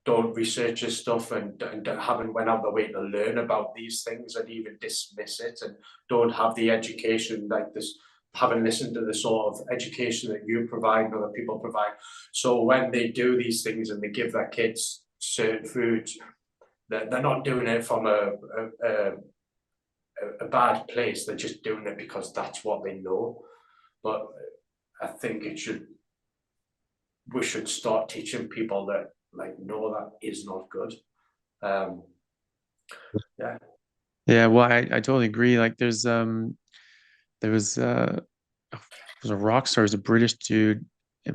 don't research this stuff and haven't went out the way to learn about these things and even dismiss it and don't have the education like this, haven't listened to the sort of education that you provide and other people provide. So when they do these things and they give their kids certain foods, they're not doing it from a bad place. They're just doing it because that's what they know. But I think we should start teaching people that like no, that is not good. Um, yeah, Yeah. Well, I totally agree. Like there was was a rock star, was a British dude. It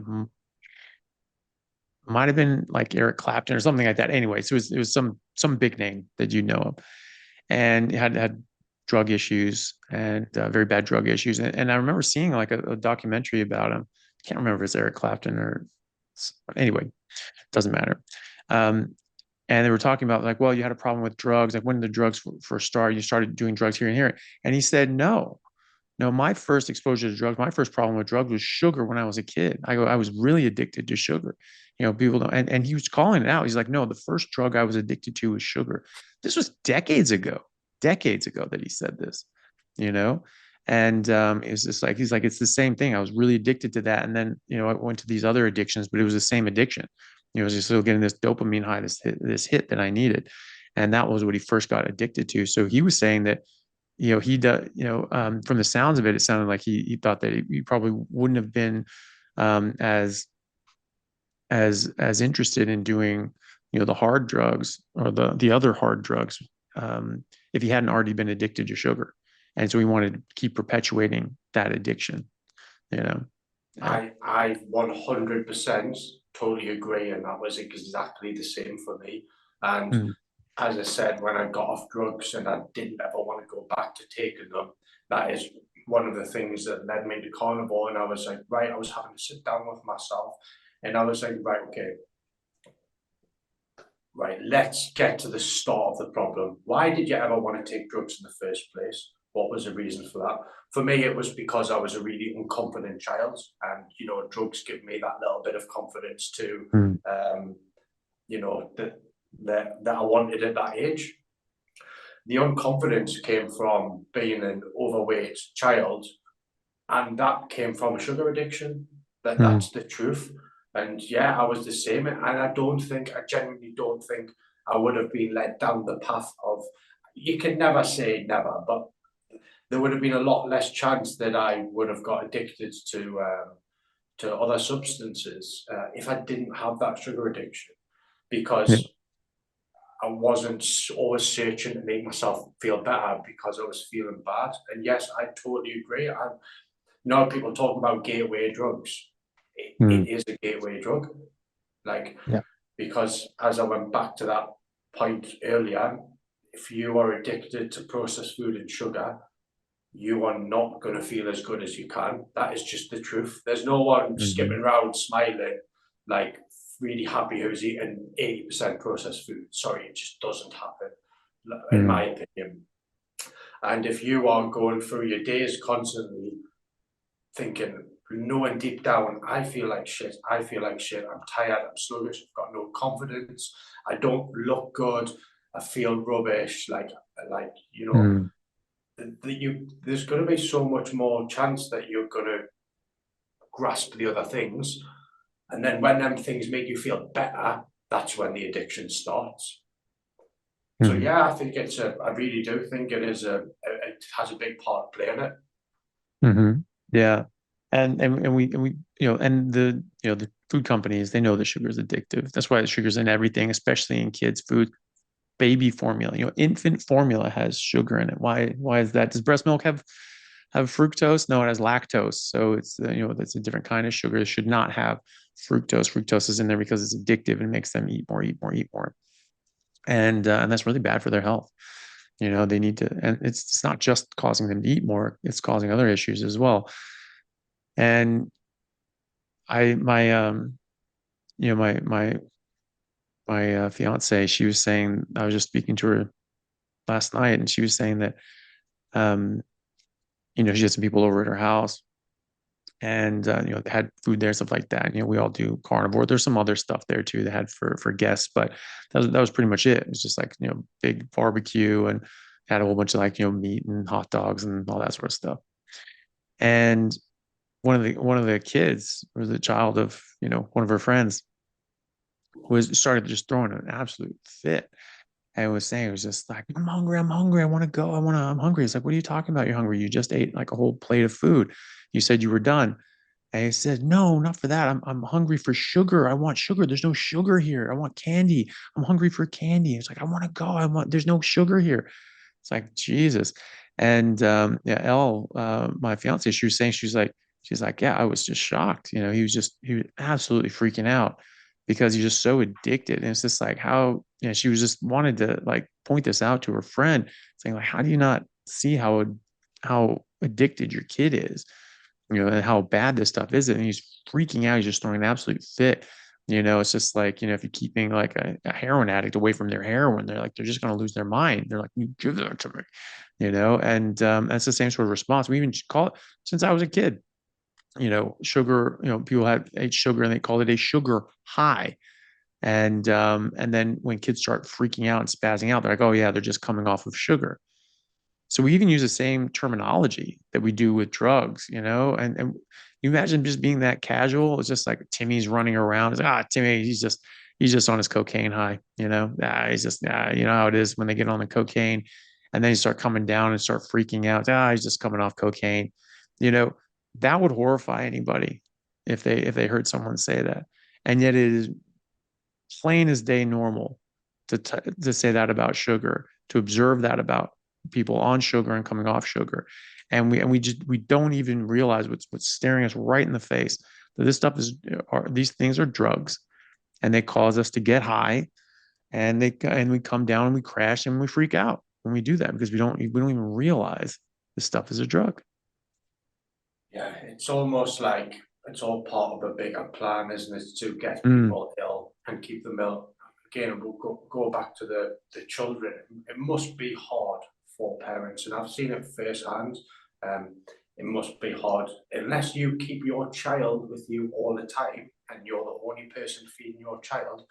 might have been like Eric Clapton or something like that. Anyways, it was some big name that you know of, and had drug issues and very bad drug issues. And I remember seeing like a documentary about him. I can't remember if it's Eric Clapton or anyway, doesn't matter. Um, and they were talking about like, well, you had a problem with drugs. Like when did the drugs first start? You started doing drugs here and here. And he said, no, my first exposure to drugs, my first problem with drugs was sugar when I was a kid. I was really addicted to sugar. People don't, and he was calling it out. He's like, no, the first drug I was addicted to was sugar. This was decades ago that he said this, you know? And it's just like, he's like, it's the same thing. I was really addicted to that. And then, I went to these other addictions, but it was the same addiction. I was just still getting this dopamine high, this hit that I needed. And that was what he first got addicted to. So he was saying that he does, from the sounds of it, it sounded like he thought that he probably wouldn't have been as interested in doing, the hard drugs or the other hard drugs, if he hadn't already been addicted to sugar. And so he wanted to keep perpetuating that addiction, you know. Yeah. I 100% totally agree, and that was exactly the same for me. And Mm. as I said, when I got off drugs and I didn't ever want to go back to taking them, that is one of the things that led me to carnivore. And I was like, right, I was having to sit down with myself, and I was like, right, okay, right, let's get to the start of the problem. Why did you ever want to take drugs in the first place? What was the reason for that? For me, it was because I was a really unconfident child, and drugs give me that little bit of confidence to, Mm. that I wanted at that age. The unconfidence came from being an overweight child, and that came from a sugar addiction. Mm. That's the truth. And yeah, I was the same. And I genuinely don't think I would have been led down the path of, you can never say never, but there would have been a lot less chance that I would have got addicted to other substances if I didn't have that sugar addiction, Yeah. because I wasn't always searching to make myself feel better because I was feeling bad. And yes, I totally agree. People talk about gateway drugs. It Mm. is a gateway drug. Like, Yeah. because as I went back to that point earlier, if you are addicted to processed food and sugar, you are not going to feel as good as you can. That is just the truth. There's no one Mhm. skipping around smiling, like really happy who's eating 80% processed food. Sorry, it just doesn't happen, in Mm. my opinion. And if you are going through your days constantly thinking, knowing deep down, I feel like shit, I'm tired, I'm sluggish, I've got no confidence, I don't look good, I feel rubbish, like, Mm. there's going to be so much more chance that you're going to grasp the other things, and then when them things make you feel better, that's when the addiction starts. So Mhm. yeah, I think I really do think it has a big part to play in it. Mhm. Yeah. And we and the food companies, they know the sugar is addictive. That's why the sugar's in everything, especially in kids' food. Baby formula, infant formula has sugar in it. Why is that? Does breast milk have fructose? No, it has lactose. So it's that's a different kind of sugar. It should not have fructose. Fructose is in there because it's addictive and makes them eat more, eat more, eat more. And that's really bad for their health. They need to, and it's not just causing them to eat more, it's causing other issues as well. And I my my fiance, she was saying, I was just speaking to her last night, and she was saying that um she had some people over at her house, and they had food there, stuff like that. We all do carnivore. There's some other stuff there too they had for guests, but that was pretty much it. It was just like big barbecue, and had a whole bunch of like meat and hot dogs and all that sort of stuff. And one of the kids was a child of one of her friends, was started just throwing an absolute fit. And was saying, it was just like, I'm hungry, I want to go, I'm hungry. It's like, what are you talking about? You're hungry. You just ate like a whole plate of food. You said you were done. And he said, no, not for that. I'm hungry for sugar. I want sugar. There's no sugar here. I want candy. I'm hungry for candy. It's like, I want to go. There's no sugar here. It's like, Jesus. And yeah, Elle, my fiance, she was saying, she's like, yeah, I was just shocked. He was absolutely freaking out because he's just so addicted. And it's just like how, she was just wanted to like point this out to her friend, saying like, how do you not see how addicted your kid is? And how bad this stuff is. And he's freaking out. He's just throwing an absolute fit. It's just like, if you're keeping like a heroin addict away from their heroin, they're just going to lose their mind. They're like, you give that to me, and that's the same sort of response. We even call it, since I was a kid, sugar, people had ate sugar and they called it a sugar high. And then when kids start freaking out and spazzing out, they're like, oh yeah, they're just coming off of sugar. So we even use the same terminology that we do with drugs, and you imagine just being that casual. It's just like Timmy's running around. It's like, Timmy, he's just on his cocaine high, he's just, you know how it is when they get on the cocaine and then you start coming down and start freaking out. He's just coming off cocaine. You know, that would horrify anybody if they heard someone say that. And yet it is plain as day normal to say that about sugar, to observe that about people on sugar and coming off sugar. And we don't even realize what's staring us right in the face, that this stuff these things are drugs, and they cause us to get high, and we come down and we crash and we freak out when we do that, because we don't even realize this stuff is a drug. Yeah, it's almost like it's all part of a bigger plan, isn't it, to get Mm, people ill and keep them ill. Again, we'll go back to the children. It must be hard for parents, and I've seen it firsthand. Um, it must be hard unless you keep your child with you all the time and you're the only person feeding your child.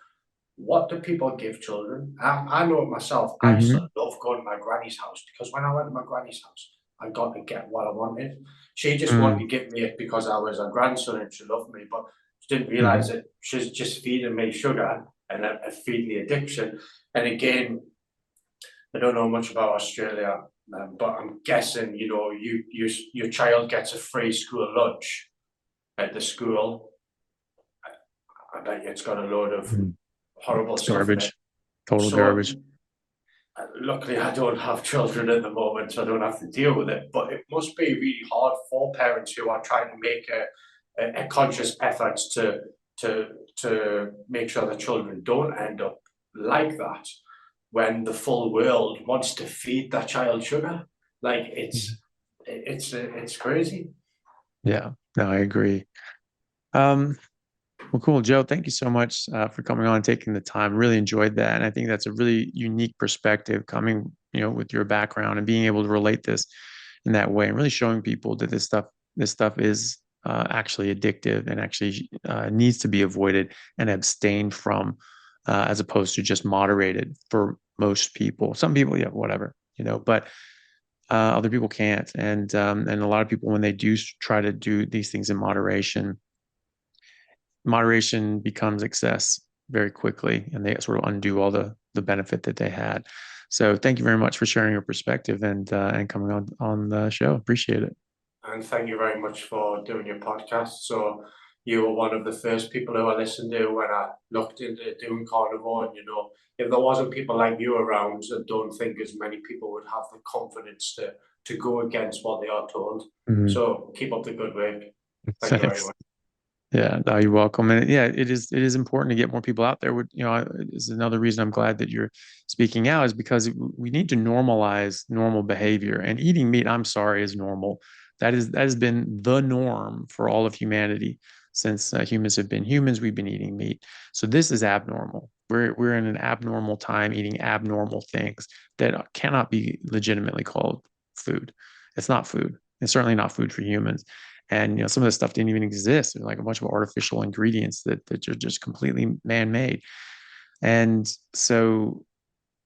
What do people give children? I know it myself. I used to hmm love going to my granny's house because when I went to my granny's house, I got to get what I wanted. She just wanted mm, to give me it because I was a grandson and she loved me, but she didn't realize hmm that she's just feeding me sugar and feeding the addiction. And again, I don't know much about Australia, but I'm guessing your child gets a free school lunch at the school. I bet you it's got a load of mm. horrible It's stuff in it. garbage, total So garbage. luckily, I don't have children at the moment, so I don't have to deal with it. But it must be really hard for parents who are trying to make a conscious effort to to make sure the children don't end up like that when the full world wants to feed that child sugar. Like it's crazy. Yeah, no, I agree. Um, Well, cool, Joe. Thank you so much for coming on, taking the time. Really enjoyed that, and I think that's a really unique perspective coming, with your background and being able to relate this in that way, and really showing people that this stuff is actually addictive and actually needs to be avoided and abstained from, as opposed to just moderated for most people. Some people, yeah, whatever, but other people can't. And a lot of people, when they do try to do these things in moderation, moderation becomes excess very quickly, and they sort of undo all the benefit that they had. So thank you very much for sharing your perspective and coming on the show. Appreciate it. And thank you very much for doing your podcast. So you were one of the first people who I listened to when I looked into doing carnivore. And if there wasn't people like you around, I don't think as many people would have the confidence to go against what they are told. Mhm. So keep up the good work. Thank you very Thanks. much. Yeah, no, you're welcome. And yeah, it is important to get more people out there. Is another reason I'm glad that you're speaking out, is because we need to normalize normal behavior. And eating meat, I'm sorry, is normal. That has been the norm for all of humanity since humans have been humans. We've been eating meat, so this is abnormal. We're in an abnormal time eating abnormal things that cannot be legitimately called food. It's not food. It's certainly not food for humans. And some of this stuff didn't even exist. There's like a bunch of artificial ingredients that are just completely man-made. And so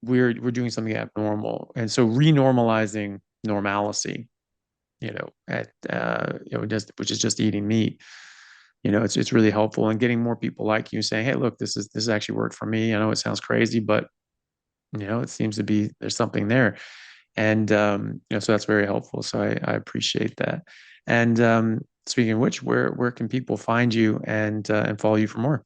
we're doing something abnormal. And so renormalizing normalcy, which is just eating meat, it's really helpful, and getting more people like you saying, hey, look, this actually worked for me. I know it sounds crazy, but it seems to be there's something there. And so that's very helpful. So I appreciate that. And speaking of which, where can people find you and follow you for more?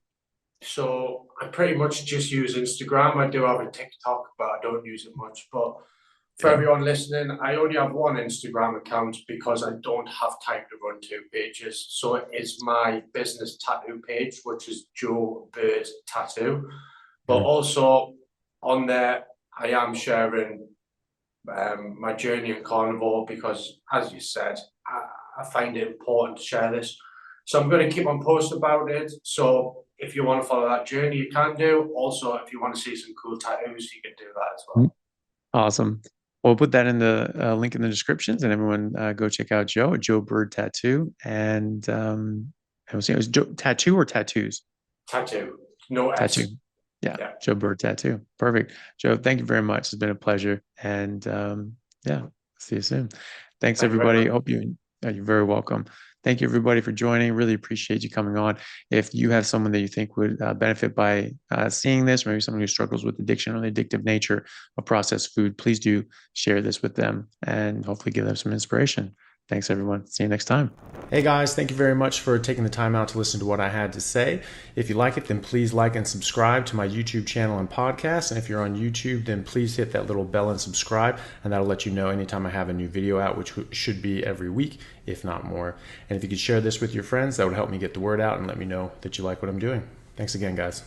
So I pretty much just use Instagram. I do have a TikTok, but I don't use it much. But for Yeah. everyone listening, I only have one Instagram account because I don't have time to run two pages. So it is my business tattoo page, which is Joe Bird Tattoo. But Mhm. also on there, I am sharing my journey in carnivore because, as you said, I find it important to share this. So I'm going to keep on posting about it. So if you want to follow that journey, you can do. Also, if you want to see some cool tattoos, you can do that as well. Awesome. We'll put that in the link in the descriptions, and everyone go check out Joe Bird Tattoo. And I was saying, it was Joe Tattoo or tattoos? Tattoo, no Tattoo. S. Yeah, Yeah. Joe Bird Tattoo. Perfect. Joe, thank you very much. It's been a pleasure. And yeah, see you soon. Thanks, Thank you very everybody. much. Hope you're very welcome. Thank you, everybody, for joining. Really appreciate you coming on. If you have someone that you think would benefit by seeing this, or maybe someone who struggles with addiction or the addictive nature of processed food, please do share this with them and hopefully give them some inspiration. Thanks, everyone. See you next time. Hey guys, thank you very much for taking the time out to listen to what I had to say. If you like it, then please like and subscribe to my YouTube channel and podcast. And if you're on YouTube, then please hit that little bell and subscribe, and that'll let you know anytime I have a new video out, which should be every week, if not more. And if you could share this with your friends, that would help me get the word out and let me know that you like what I'm doing. Thanks again, guys.